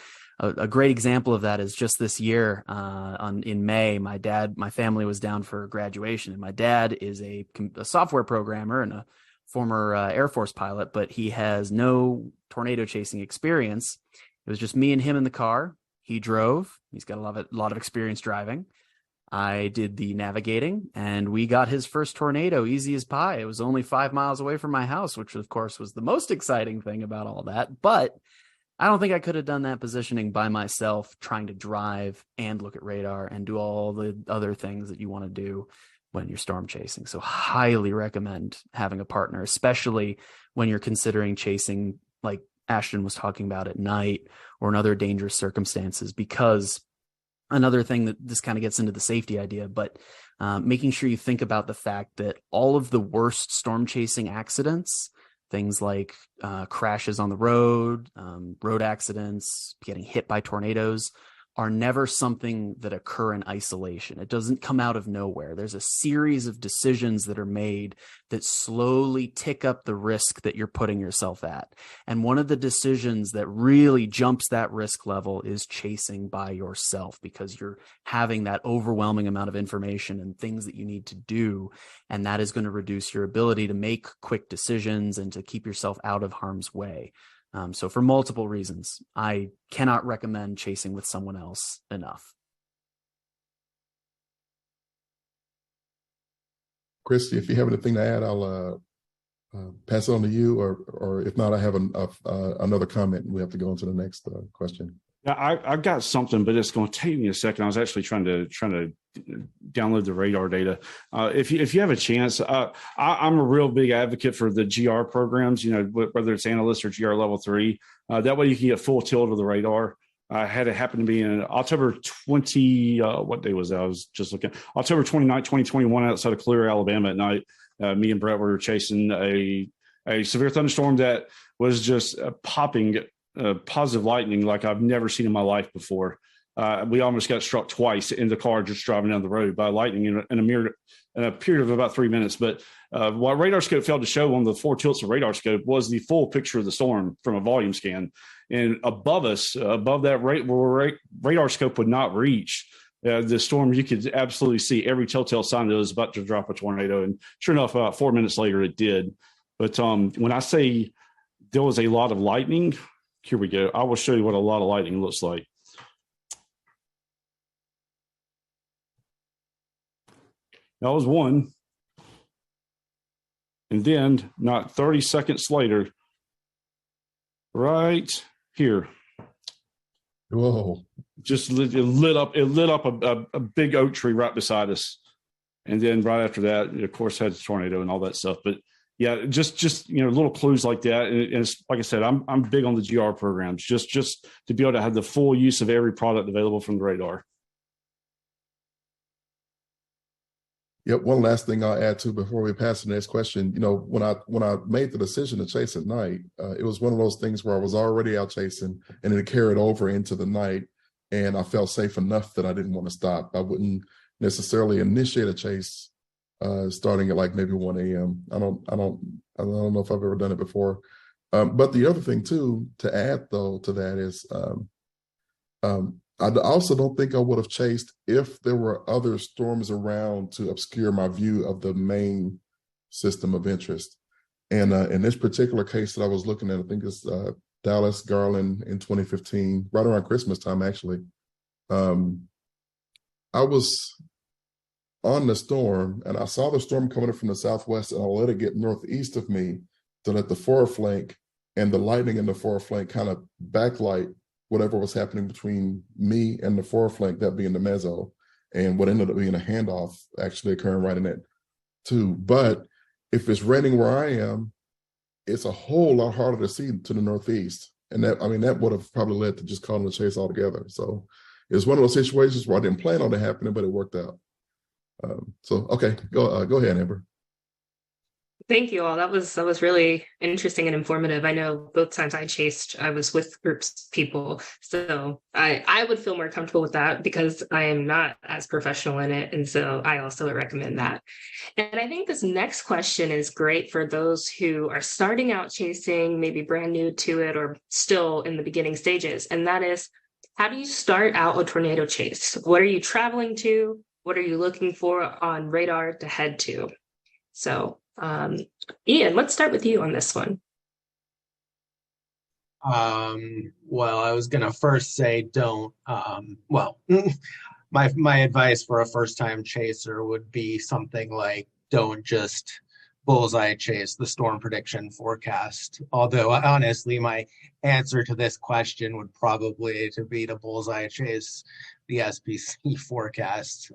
a great example of that is just this year in May, my family was down for graduation, and my dad is a software programmer and a former Air Force pilot, but he has no tornado chasing experience. It was just me and him in the car. He drove. He's got a lot of experience driving. I did the navigating, and we got his first tornado easy as pie. It was only 5 miles away from my house, which of course was the most exciting thing about all that. But I don't think I could have done that positioning by myself, trying to drive and look at radar and do all the other things that you want to do when you're storm chasing. So highly recommend having a partner, especially when you're considering chasing, like Ashton was talking about, at night or in other dangerous circumstances. Because another thing that this kind of gets into the safety idea, but making sure you think about the fact that all of the worst storm chasing accidents, things like crashes on the road, road accidents, getting hit by tornadoes, are never something that occur in isolation. It doesn't come out of nowhere. There's a series of decisions that are made that slowly tick up the risk that you're putting yourself at. And one of the decisions that really jumps that risk level is chasing by yourself, because you're having that overwhelming amount of information and things that you need to do. And that is going to reduce your ability to make quick decisions and to keep yourself out of harm's way. So for multiple reasons, I cannot recommend chasing with someone else enough. Christy, if you have anything to add, I'll pass it on to you, or if not, I have another comment and we have to go on to the next question. Yeah, I've got something, but it's going to take me a second. I was actually trying to download the radar data. If you have a chance, I'm a real big advocate for the GR programs. Whether it's analyst or GR level 3. That way you can get full tilt of the radar. I had it happen to be in October 20. What day was that? I was just looking. October 29, 2021, outside of Clear, Alabama at night. Me and Brett were chasing a severe thunderstorm that was just popping positive lightning like I've never seen in my life before. We almost got struck twice in the car just driving down the road by lightning in a period of about 3 minutes. But what radar scope failed to show on the 4 tilts of radar scope was the full picture of the storm from a volume scan. And above us, above that radar scope would not reach the storm, you could absolutely see every telltale sign that it was about to drop a tornado. And sure enough, about 4 minutes later, it did. But when I say there was a lot of lightning, here we go. I will show you what a lot of lightning looks like. That was one. And then not 30 seconds later, right here. Whoa. Just it lit up a big oak tree right beside us. And then right after that, of course, had a tornado and all that stuff. But yeah, just little clues like that. And it's, like I said, I'm big on the GR programs, just to be able to have the full use of every product available from the radar. Yep. One last thing I'll add to before we pass to the next question. When I made the decision to chase at night, it was one of those things where I was already out chasing and it carried over into the night, and I felt safe enough that I didn't want to stop. I wouldn't necessarily initiate a chase starting at like maybe 1 a.m. I don't know if I've ever done it before. But the other thing too to add though to that is I also don't think I would have chased if there were other storms around to obscure my view of the main system of interest. And in this particular case that I was looking at, I think it's Dallas Garland in 2015, right around Christmas time, actually. I was on the storm and I saw the storm coming up from the southwest, and I let it get northeast of me to let the foreflank and the lightning in the foreflank kind of backlight whatever was happening between me and the foreflank, that being the mezzo, and what ended up being a handoff actually occurring right in that too. But if it's raining where I am, it's a whole lot harder to see to the northeast. And that would have probably led to just calling the chase altogether. So it was one of those situations where I didn't plan on it happening, but it worked out. Okay, go ahead, Amber. Thank you all. That was really interesting and informative. I know both times I chased, I was with groups of people. So I would feel more comfortable with that because I am not as professional in it. And so I also would recommend that. And I think this next question is great for those who are starting out chasing, maybe brand new to it or still in the beginning stages. And that is, how do you start out a tornado chase? What are you traveling to? What are you looking for on radar to head to? So Ian, let's start with you on this one. Well, I was going to first say don't, my advice for a first time chaser would be something like, don't just bullseye chase the storm prediction forecast. Although honestly, my answer to this question would probably to be to bullseye chase the SPC forecast.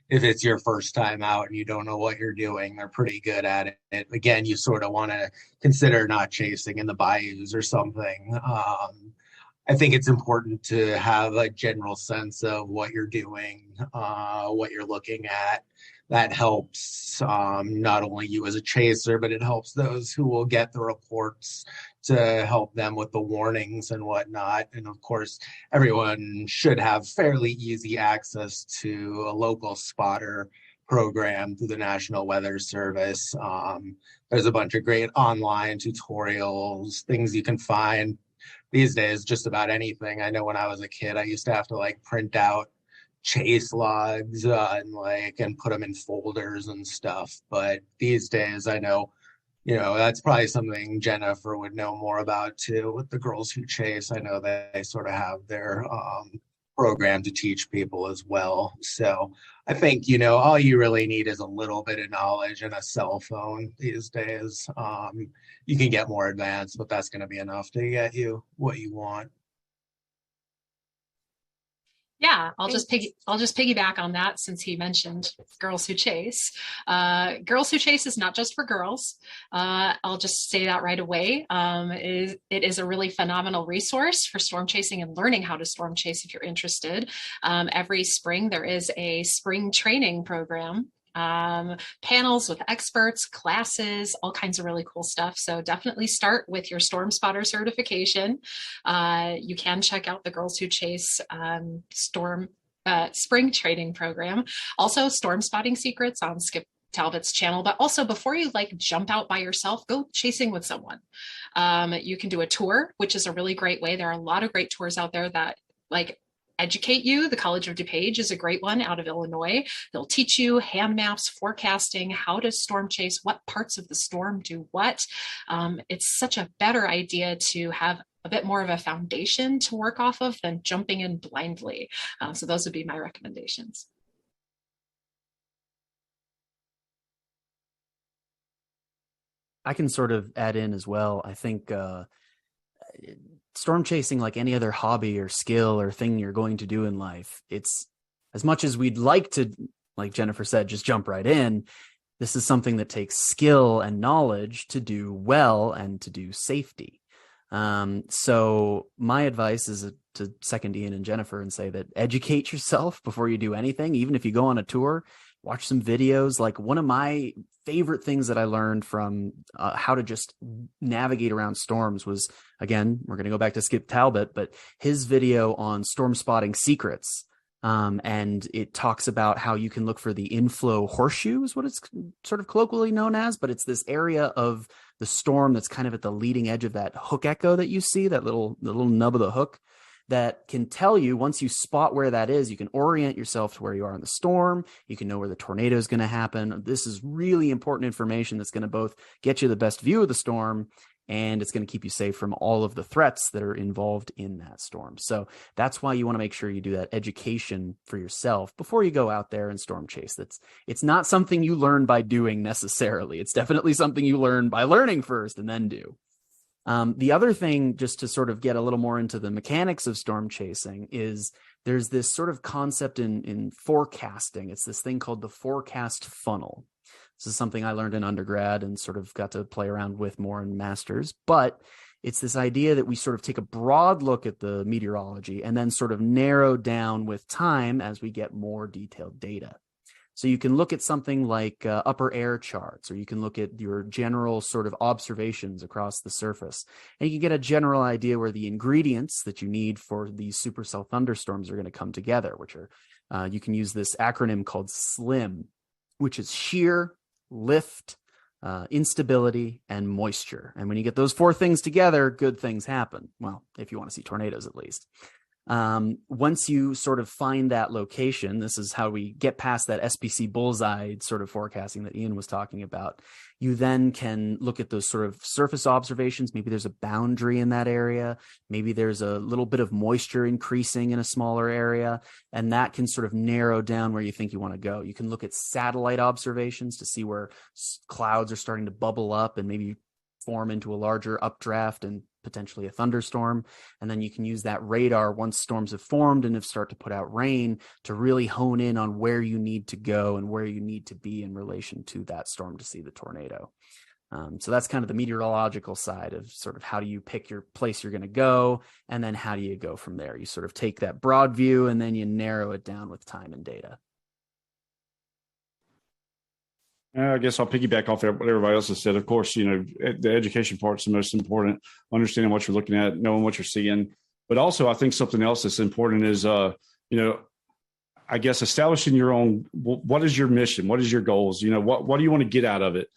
If it's your first time out and you don't know what you're doing, they're pretty good at it. Again, you sort of want to consider not chasing in the bayous or something. I think it's important to have a general sense of what you're doing, what you're looking at. That helps not only you as a chaser, but it helps those who will get the reports to help them with the warnings and whatnot. And of course, everyone should have fairly easy access to a local spotter program through the National Weather Service. There's a bunch of great online tutorials, things you can find these days, just about anything. I know when I was a kid, I used to have to like print out chase logs and put them in folders and stuff. But these days, I know, that's probably something Jennifer would know more about too. With the Girls Who Chase, I know they sort of have their program to teach people as well. So I think, all you really need is a little bit of knowledge and a cell phone these days. You can get more advanced, but that's going to be enough to get you what you want. Yeah, I'll just piggyback on that since he mentioned Girls Who Chase. Girls Who Chase is not just for girls. I'll just say that right away. It is a really phenomenal resource for storm chasing and learning how to storm chase if you're interested. Every spring there is a spring training program. Panels with experts, classes, all kinds of really cool stuff. So definitely start with your Storm Spotter certification. You can check out the Girls Who Chase spring training program. Also, storm spotting secrets on Skip Talbot's channel, but also before you jump out by yourself, go chasing with someone. You can do a tour, which is a really great way. There are a lot of great tours out there that educate you. The College of DuPage is a great one out of Illinois. They'll teach you hand maps, forecasting, how to storm chase, what parts of the storm do what. It's such a better idea to have a bit more of a foundation to work off of than jumping in blindly. So those would be my recommendations. I can sort of add in as well. I think storm chasing, like any other hobby or skill or thing you're going to do in life, it's as much as we'd like to, like Jennifer said, just jump right in. This is something that takes skill and knowledge to do well and to do safety. So my advice is to second Ian and Jennifer and say that educate yourself before you do anything. Even if you go on a tour, watch some videos. Like one of my favorite things that I learned from how to just navigate around storms was, again, we're going to go back to Skip Talbot, but his video on storm spotting secrets. And it talks about how you can look for the inflow horseshoe is what it's sort of colloquially known as, but it's this area of the storm that's kind of at the leading edge of that hook echo that you see, the little nub of the hook, that can tell you, once you spot where that is, you can orient yourself to where you are in the storm. You can know where the tornado is going to happen. This is really important information that's going to both get you the best view of the storm, and it's going to keep you safe from all of the threats that are involved in that storm. So that's why you want to make sure you do that education for yourself before you go out there and storm chase. It's not something you learn by doing necessarily. It's definitely something you learn by learning first and then do. The other thing, just to sort of get a little more into the mechanics of storm chasing, is there's this sort of concept in forecasting. It's this thing called the forecast funnel. This is something I learned in undergrad and sort of got to play around with more in masters. But it's this idea that we sort of take a broad look at the meteorology and then sort of narrow down with time as we get more detailed data. So you can look at something like upper air charts, or you can look at your general sort of observations across the surface, and you can get a general idea where the ingredients that you need for these supercell thunderstorms are going to come together, which are, you can use this acronym called SLIM, which is shear, lift, instability, and moisture. And when you get those four things together, good things happen. Well, if you want to see tornadoes, at least. Once you sort of find that location, this is how we get past that SPC bullseye sort of forecasting that Ian was talking about. You then can look at those sort of surface observations. Maybe there's a boundary in that area. Maybe there's a little bit of moisture increasing in a smaller area, and that can sort of narrow down where you think you want to go. You can look at satellite observations to see where clouds are starting to bubble up and maybe form into a larger updraft and potentially a thunderstorm. And then you can use that radar once storms have formed and have start to put out rain to really hone in on where you need to go and where you need to be in relation to that storm to see the tornado. So that's kind of the meteorological side of sort of how do you pick your place you're going to go, and then how do you go from there? You sort of take that broad view and then you narrow it down with time and data. I guess I'll piggyback off what everybody else has said. Of course, the education part's the most important, understanding what you're looking at, knowing what you're seeing. But also, I think something else that's important is, I guess establishing your own, what is your mission? What is your goals? What do you want to get out of it?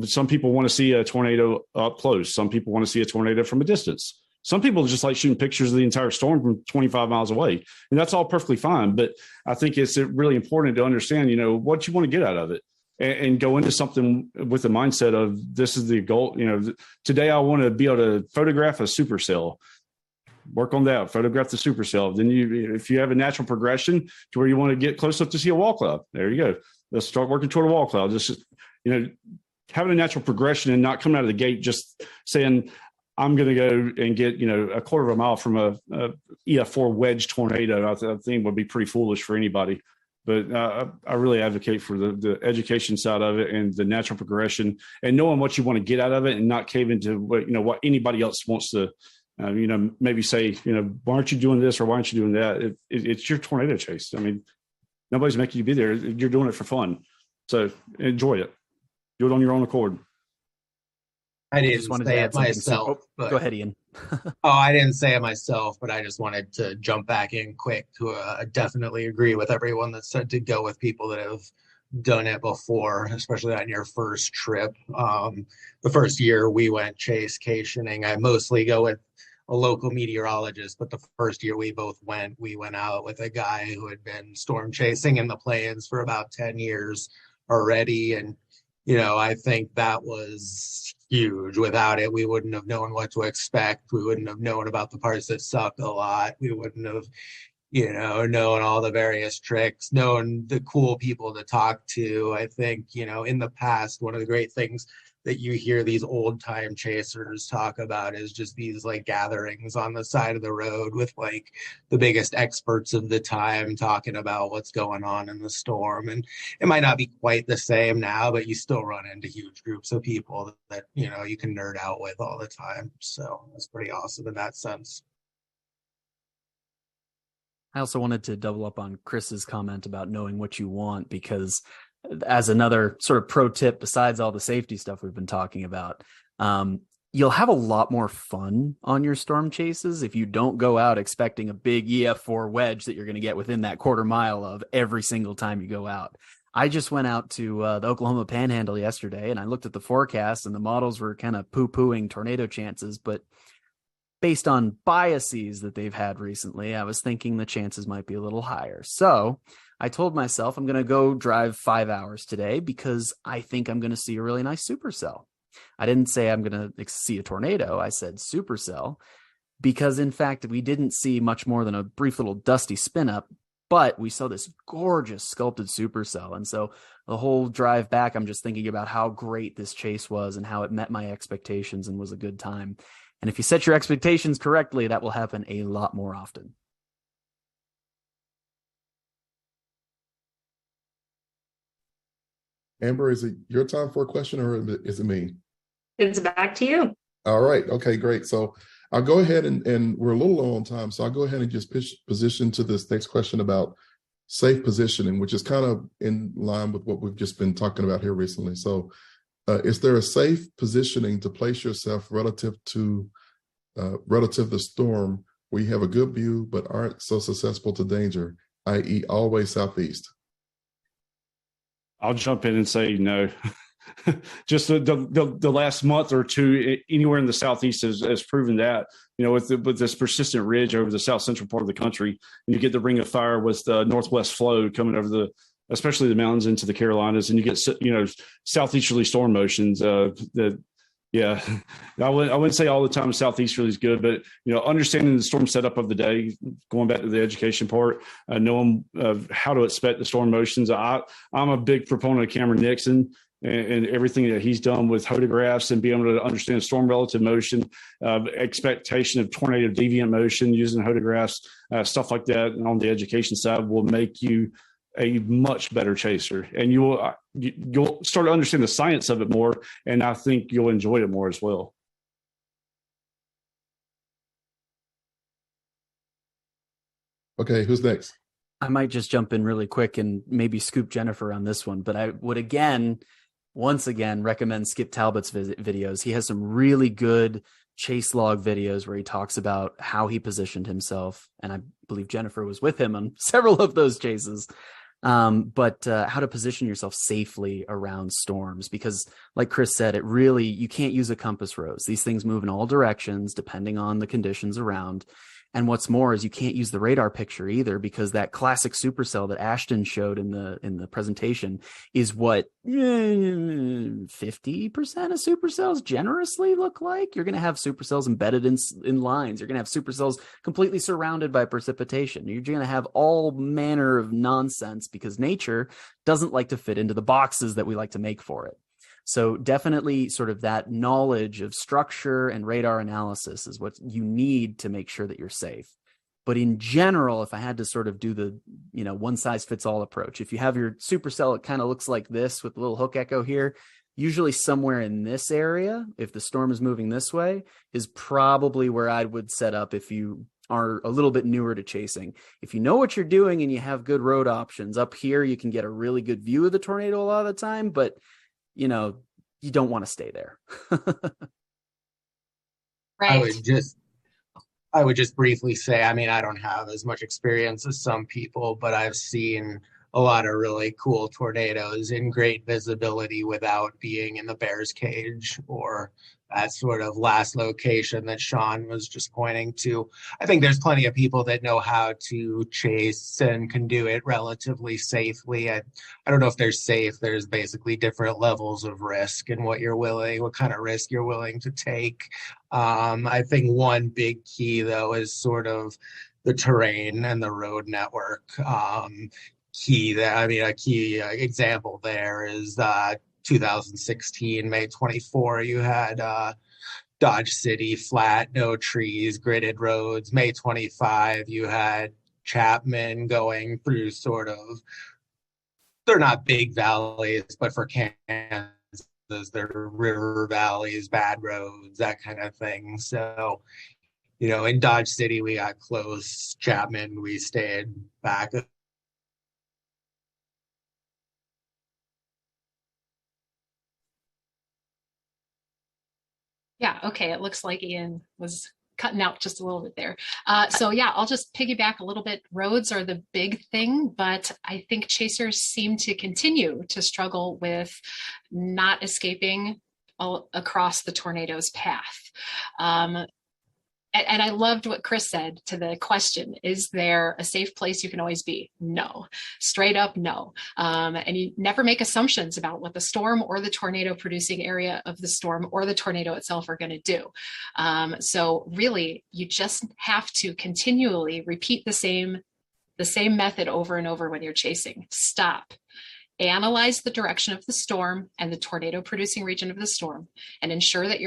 Some people want to see a tornado up close. Some people want to see a tornado from a distance. Some people just like shooting pictures of the entire storm from 25 miles away. And that's all perfectly fine. But I think it's really important to understand, what you want to get out of it. And go into something with the mindset of this is the goal. Today I want to be able to photograph a supercell. Work on that. Photograph the supercell. Then if you have a natural progression to where you want to get close enough to see a wall cloud, there you go. Let's start working toward a wall cloud. Just having a natural progression and not coming out of the gate just saying I'm going to go and get a quarter of a mile from a EF4 wedge tornado. I think would be pretty foolish for anybody. But I really advocate for the education side of it and the natural progression and knowing what you want to get out of it and not cave into what anybody else wants to, maybe say, why aren't you doing this or why aren't you doing that? It's your tornado chase. I mean, nobody's making you be there. You're doing it for fun. So enjoy it. Do it on your own accord. I didn't say it myself. But, go ahead, Ian. I didn't say it myself, but I just wanted to jump back in quick to definitely agree with everyone that said to go with people that have done it before, especially on your first trip. The first year we went chase cationing, I mostly go with a local meteorologist, but the first year we went out with a guy who had been storm chasing in the plains for about 10 years already. And I think that was huge. Without it, we wouldn't have known what to expect. We wouldn't have known about the parts that suck a lot. We wouldn't have, known all the various tricks, known the cool people to talk to. I think, in the past, one of the great things that you hear these old time chasers talk about is just these like gatherings on the side of the road with like the biggest experts of the time talking about what's going on in the storm. And it might not be quite the same now, but you still run into huge groups of people that you can nerd out with all the time. So it's pretty awesome in that sense. I also wanted to double up on Chris's comment about knowing what you want, because as another sort of pro tip, besides all the safety stuff we've been talking about, you'll have a lot more fun on your storm chases if you don't go out expecting a big EF4 wedge that you're going to get within that quarter mile of every single time you go out. I just went out to the Oklahoma Panhandle yesterday, and I looked at the forecast, and the models were kind of poo-pooing tornado chances, but based on biases that they've had recently, I was thinking the chances might be a little higher. So I told myself I'm going to go drive 5 hours today because I think I'm going to see a really nice supercell. I didn't say I'm going to see a tornado. I said supercell because, in fact, we didn't see much more than a brief little dusty spin up, but we saw this gorgeous sculpted supercell. And so the whole drive back, I'm just thinking about how great this chase was and how it met my expectations and was a good time. And if you set your expectations correctly, that will happen a lot more often. Amber, is it your time for a question or is it me? It's back to you. All right. Okay, great. So I'll go ahead and we're a little low on time. So I'll go ahead and just position to this next question about safe positioning, which is kind of in line with what we've just been talking about here recently. So is there a safe positioning to place yourself relative to the storm where you have a good view but aren't so susceptible to danger, i.e. always southeast? I'll jump in and say no. just the last month or two anywhere in the Southeast has proven that, with this persistent ridge over the south central part of the country, and you get the ring of fire with the northwest flow coming over especially the mountains into the Carolinas, and you get, southeasterly storm motions yeah, I wouldn't say all the time southeasterly is good, but understanding the storm setup of the day, going back to the education part, knowing how to expect the storm motions. I'm a big proponent of Cameron Nixon and everything that he's done with photographs and being able to understand storm relative motion, expectation of tornado deviant motion using photographs, stuff like that. And on the education side will make you a much better chaser, and you'll start to understand the science of it more, and I think you'll enjoy it more as well. Okay, who's next? I might just jump in really quick and maybe scoop Jennifer on this one, but I would once again recommend Skip Talbot's videos. He has some really good chase log videos where he talks about how he positioned himself, and I believe Jennifer was with him on several of those chases. But how to position yourself safely around storms, because like Chris said, you can't use a compass rose. These things move in all directions depending on the conditions around. And what's more is you can't use the radar picture either, because that classic supercell that Ashton showed in the presentation is what 50% of supercells generously look like. You're going to have supercells embedded in lines. You're going to have supercells completely surrounded by precipitation. You're going to have all manner of nonsense because nature doesn't like to fit into the boxes that we like to make for it. So definitely sort of that knowledge of structure and radar analysis is what you need to make sure that you're safe. But in general, if I had to sort of do the, one size fits all approach, if you have your supercell, it kind of looks like this with a little hook echo here, usually somewhere in this area, if the storm is moving this way, is probably where I would set up if you are a little bit newer to chasing. If you know what you're doing and you have good road options up here, you can get a really good view of the tornado a lot of the time, but you don't want to stay there. Right. I would just briefly say, I don't have as much experience as some people, but I've seen a lot of really cool tornadoes in great visibility without being in the bear's cage or that sort of last location that Sean was just pointing to. I think there's plenty of people that know how to chase and can do it relatively safely. I don't know if they're safe. There's basically different levels of risk and what kind of risk you're willing to take. I think one big key though is sort of the terrain and the road network. A key example there is 2016, May 24, you had Dodge City, flat, no trees, gridded roads. May 25, you had Chapman going through they're not big valleys, but for Kansas, they're river valleys, bad roads, that kind of thing. So, in Dodge City, we got close. Chapman, we stayed back. Yeah, okay, it looks like Ian was cutting out just a little bit there. So yeah, I'll just piggyback a little bit. Roads are the big thing, but I think chasers seem to continue to struggle with not escaping across the tornado's path. And I loved what Chris said to the question, is there a safe place you can always be? No, straight up no. And you never make assumptions about what the storm or the tornado producing area of the storm or the tornado itself are going to do. So really, you just have to continually repeat the same method over and over when you're chasing. Stop. Analyze the direction of the storm and the tornado producing region of the storm and ensure that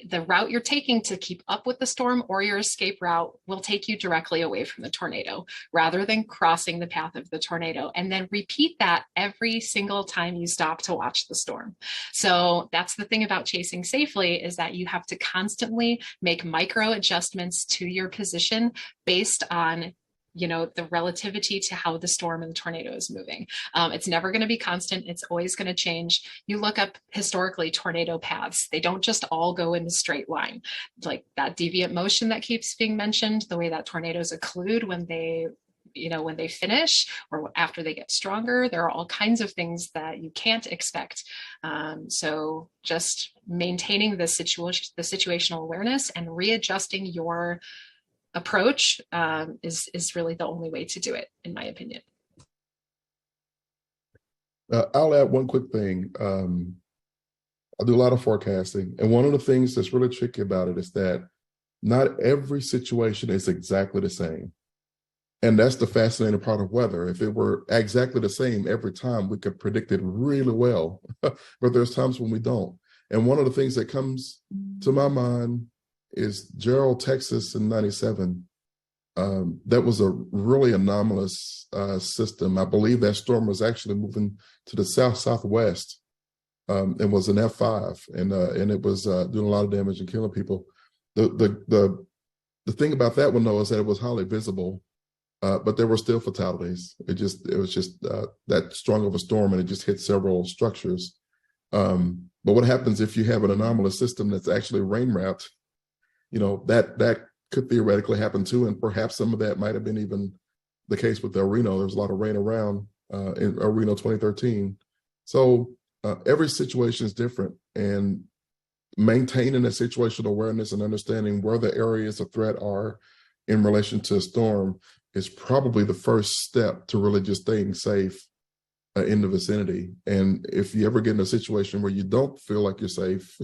the route you're taking to keep up with the storm or your escape route will take you directly away from the tornado rather than crossing the path of the tornado. And then repeat that every single time you stop to watch the storm. So that's the thing about chasing safely, is that you have to constantly make micro adjustments to your position based on the relativity to how the storm and the tornado is moving. It's never going to be constant. It's always going to change. You look up historically tornado paths. They don't just all go in a straight line. Like that deviant motion that keeps being mentioned, the way that tornadoes occlude when they when they finish or after they get stronger. There are all kinds of things that you can't expect. So just maintaining the situational awareness and readjusting your approach is really the only way to do it, in my opinion. I'll add one quick thing. I do a lot of forecasting, and one of the things that's really tricky about it is that not every situation is exactly the same. And that's the fascinating part of weather. If it were exactly the same every time, we could predict it really well, but there's times when we don't. And one of the things that comes to my mind is Gerald, Texas in 97. That was a really anomalous system. I believe that storm was actually moving to the southwest. It was an F5, and it was doing a lot of damage and killing people. The thing about that one though is that it was highly visible, but there were still fatalities. It was just that strong of a storm, and it just hit several structures. But what happens if you have an anomalous system that's actually rain wrapped? That could theoretically happen too, and perhaps some of that might have been even the case with El Reno. There was a lot of rain around in El Reno 2013. So every situation is different, and maintaining that situational awareness and understanding where the areas of threat are in relation to a storm is probably the first step to really just staying safe in the vicinity. And if you ever get in a situation where you don't feel like you're safe,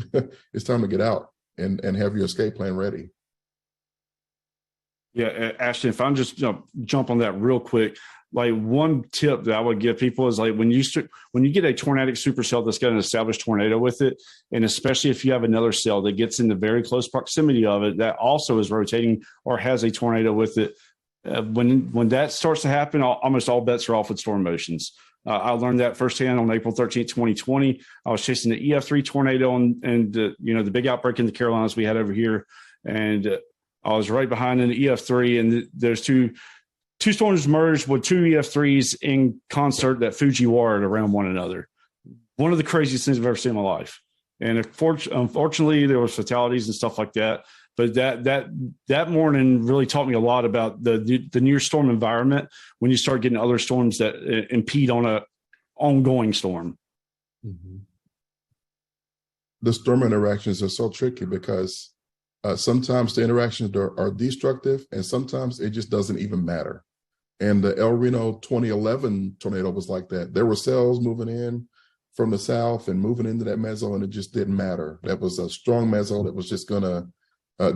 it's time to get out and have your escape plan ready. Yeah, Ashton, if I'm just jump on that real quick, like one tip that I would give people is like when you get a tornadic supercell that's got an established tornado with it, and especially if you have another cell that gets in the very close proximity of it that also is rotating or has a tornado with it, when that starts to happen, almost all bets are off with storm motions. I learned that firsthand on April 13th, 2020. I was chasing the EF3 tornado and the big outbreak in the Carolinas we had over here, and I was right behind in the EF3, and there's two storms merged with two EF3s in concert that Fujiwara around one another. One of the craziest things I've ever seen in my life. And unfortunately, there was fatalities and stuff like that. But that morning really taught me a lot about the near storm environment when you start getting other storms that impede on a ongoing storm. Mm-hmm. The storm interactions are so tricky because sometimes the interactions are destructive, and sometimes it just doesn't even matter. And the El Reno 2011 tornado was like that. There were cells moving in from the south and moving into that meso, and it just didn't matter. That was a strong meso that was just going to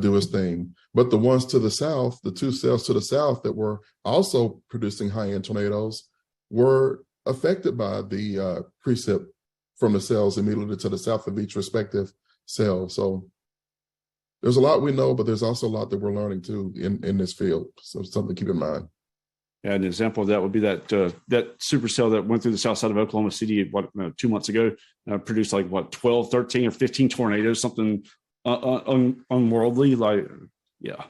do its thing. But the ones to the south, the two cells to the south that were also producing high-end tornadoes, were affected by the precip from the cells immediately to the south of each respective cell. So there's a lot we know, but there's also a lot that we're learning too in this field. So something to keep in mind. Yeah, an example of that would be that supercell that went through the south side of Oklahoma City 2 months ago, produced 12, 13, or 15 tornadoes, something unworldly. Yeah.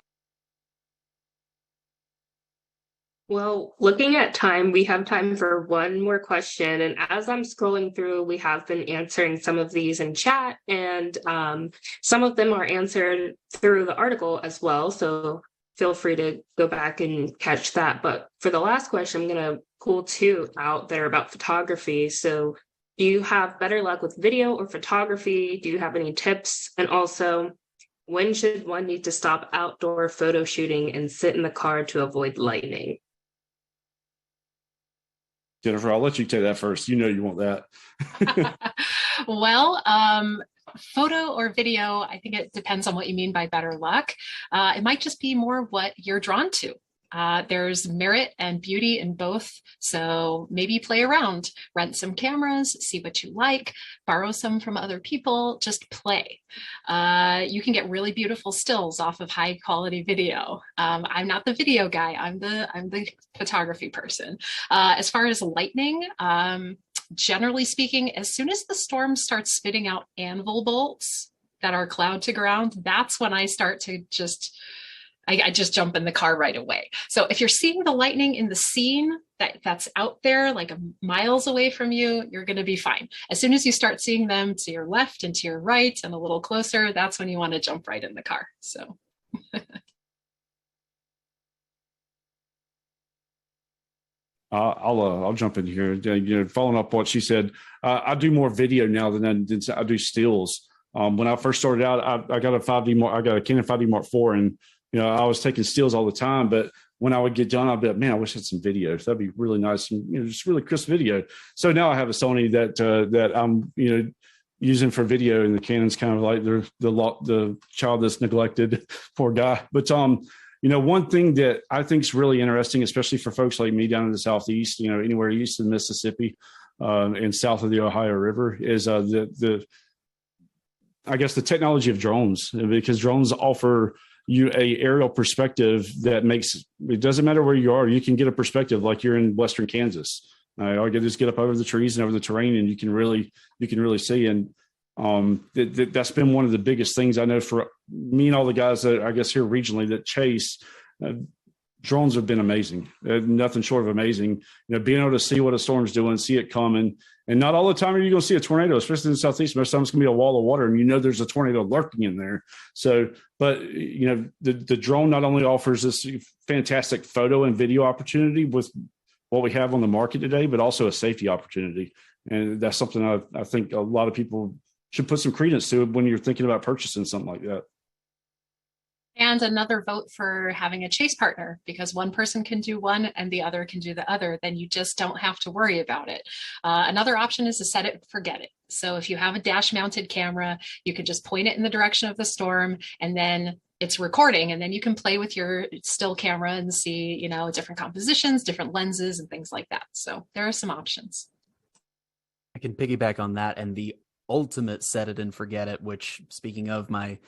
Well, looking at time, we have time for one more question. And as I'm scrolling through, we have been answering some of these in chat, and some of them are answered through the article as well. So feel free to go back and catch that. But for the last question, I'm going to pull two out there about photography. So do you have better luck with video or photography? Do you have any tips? And also, when should one need to stop outdoor photo shooting and sit in the car to avoid lightning? Jennifer, I'll let you take that first. You know you want that. Well, photo or video, I think it depends on what you mean by better luck. It might just be more what you're drawn to. There's merit and beauty in both. So maybe play around, rent some cameras, see what you like, borrow some from other people, just play. You can get really beautiful stills off of high quality video. I'm not the video guy. I'm the photography person. As far as lightning, generally speaking, as soon as the storm starts spitting out anvil bolts that are cloud to ground, that's when I start to I just jump in the car right away. So if you're seeing the lightning in the scene that's out there, like miles away from you, you're going to be fine. As soon as you start seeing them to your left and to your right and a little closer, that's when you want to jump right in the car. So. I'll jump in here. Following up what she said, I do more video now than I do stills. When I first started out, I got a Canon 5D Mark IV, and I was taking stills all the time. But when I would get done, I'd be like, man, I wish I had some videos. That'd be really nice, and just really crisp video. So now I have a Sony that I'm using for video, and the Canon's kind of like the child that's neglected, poor guy. But one thing that I think is really interesting, especially for folks like me down in the Southeast, anywhere east of Mississippi and south of the Ohio River, is I guess the technology of drones, because drones offer you a aerial perspective that it doesn't matter where you are, you can get a perspective like you're in Western Kansas. All you get is get up over the trees and over the terrain, and you can really see. And that's been one of the biggest things I know for me and all the guys that I guess here regionally that chase. Drones have been amazing. Nothing short of amazing. Being able to see what a storm's doing, see it coming, and not all the time are you going to see a tornado, especially in the Southeast. Most times it's going to be a wall of water, and there's a tornado lurking in there. So, but the drone not only offers this fantastic photo and video opportunity with what we have on the market today, but also a safety opportunity, and that's something I think a lot of people should put some credence to when you're thinking about purchasing something like that. And another vote for having a chase partner, because one person can do one and the other can do the other. Then you just don't have to worry about it. Another option is to set it, forget it. So if you have a dash mounted camera, you could just point it in the direction of the storm, and then it's recording, and then you can play with your still camera and see, different compositions, different lenses and things like that. So there are some options. I can piggyback on that, and the ultimate set it and forget it, which, speaking of my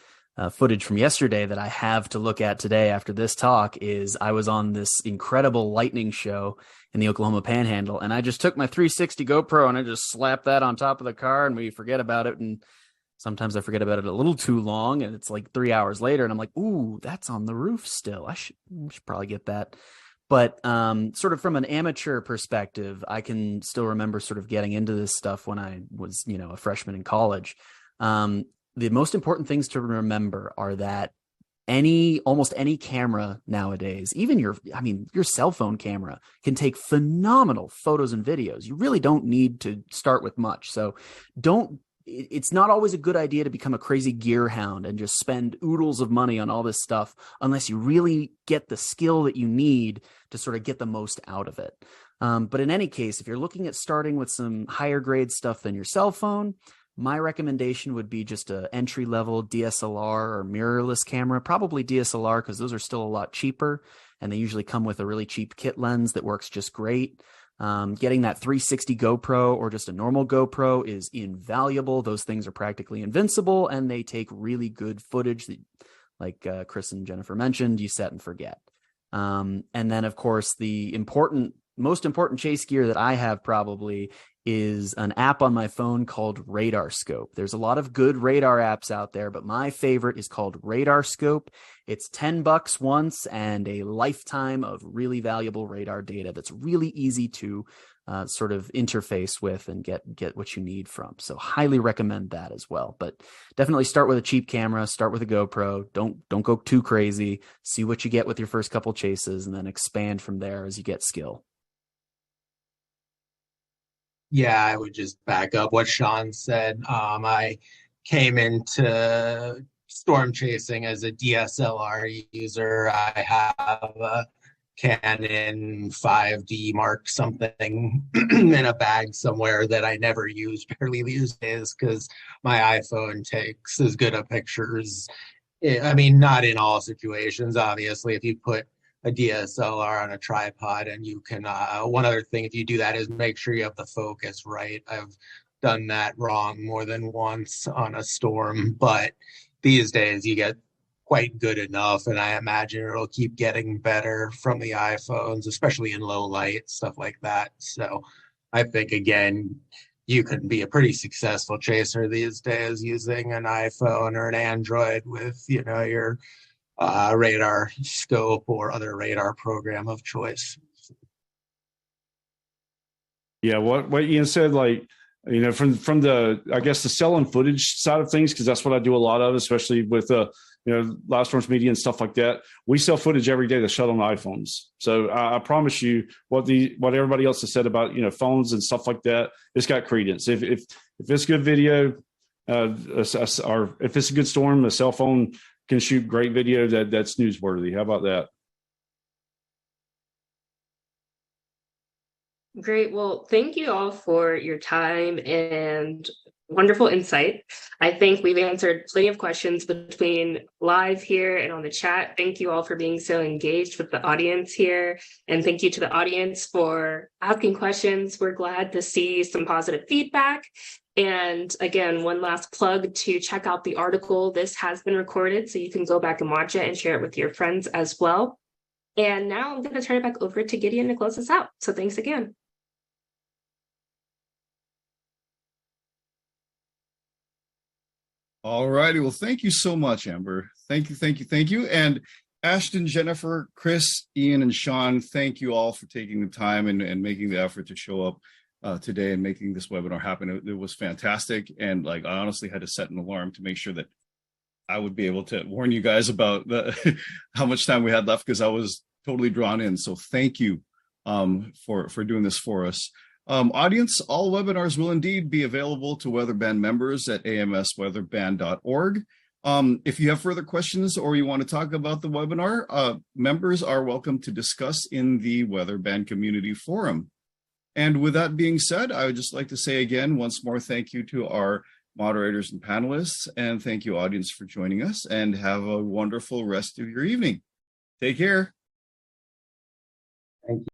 footage from yesterday that I have to look at today after this talk, is I was on this incredible lightning show in the Oklahoma Panhandle, and I just took my 360 GoPro and I just slapped that on top of the car, and we forget about it. And sometimes I forget about it a little too long, and it's like 3 hours later, and I'm like, ooh, that's on the roof still. I should probably get that. But sort of from an amateur perspective, I can still remember sort of getting into this stuff when I was, a freshman in college. The most important things to remember are that almost any camera nowadays, even your cell phone camera, can take phenomenal photos and videos. You really don't need to start with much. So it's not always a good idea to become a crazy gear hound and just spend oodles of money on all this stuff unless you really get the skill that you need to sort of get the most out of it. But in any case, if you're looking at starting with some higher grade stuff than your cell phone, my recommendation would be just an entry-level DSLR or mirrorless camera, probably DSLR, because those are still a lot cheaper, and they usually come with a really cheap kit lens that works just great. Getting that 360 GoPro or just a normal GoPro is invaluable. Those things are practically invincible, and they take really good footage that, like Chris and Jennifer mentioned, you set and forget. And then, of course, the most important chase gear that I have probably is an app on my phone called Radar Scope. There's a lot of good radar apps out there, but my favorite is called Radar Scope. It's $10 once and a lifetime of really valuable radar data that's really easy to sort of interface with and get what you need from. So highly recommend that as well. But definitely start with a cheap camera, start with a GoPro. Don't go too crazy. See what you get with your first couple chases, and then expand from there as you get skill. Yeah, I would just back up what Sean said. I came into storm chasing as a DSLR user. I have a Canon 5D Mark something in a bag somewhere that I never use, barely these days, because my iPhone takes as good of pictures. I mean, not in all situations, obviously. If you put a DSLR on a tripod, and you can one other thing, if you do that, is make sure you have the focus right. I've done that wrong more than once on a storm, but these days you get quite good enough, and I imagine it'll keep getting better from the iPhones, especially in low light, stuff like that. So I think, again, you can be a pretty successful chaser these days using an iPhone or an Android with your Radar Scope or other radar program of choice. Yeah, what Ian said, from the, I guess, the selling footage side of things, because that's what I do a lot of, especially with live storms media and stuff like that. We sell footage every day that's shot on iPhones. So I promise you, what everybody else has said about phones and stuff like that, it's got credence. If it's good video, or if it's a good storm, a cell phone can shoot great video that's newsworthy. How about that? Great. Well, thank you all for your time and wonderful insight. I think we've answered plenty of questions between live here and on the chat. Thank you all for being so engaged with the audience here. And thank you to the audience for asking questions. We're glad to see some positive feedback. And again, one last plug to check out the article. This has been recorded, so you can go back and watch it and share it with your friends as well. And now I'm going to turn it back over to Gideon to close us out. So thanks again. All righty. Well, thank you so much, Amber. Thank you. And Ashton, Jennifer, Chris, Ian, and Sean, thank you all for taking the time and making the effort to show up today and making this webinar happen. It was fantastic. And I honestly had to set an alarm to make sure that I would be able to warn you guys about how much time we had left, because I was totally drawn in. So thank you for doing this for us. Audience, all webinars will indeed be available to Weatherband members at amsweatherband.org. If you have further questions or you want to talk about the webinar, members are welcome to discuss in the Weatherband Community Forum. And with that being said, I would just like to say again, once more, thank you to our moderators and panelists, and thank you, audience, for joining us, and have a wonderful rest of your evening. Take care. Thank you.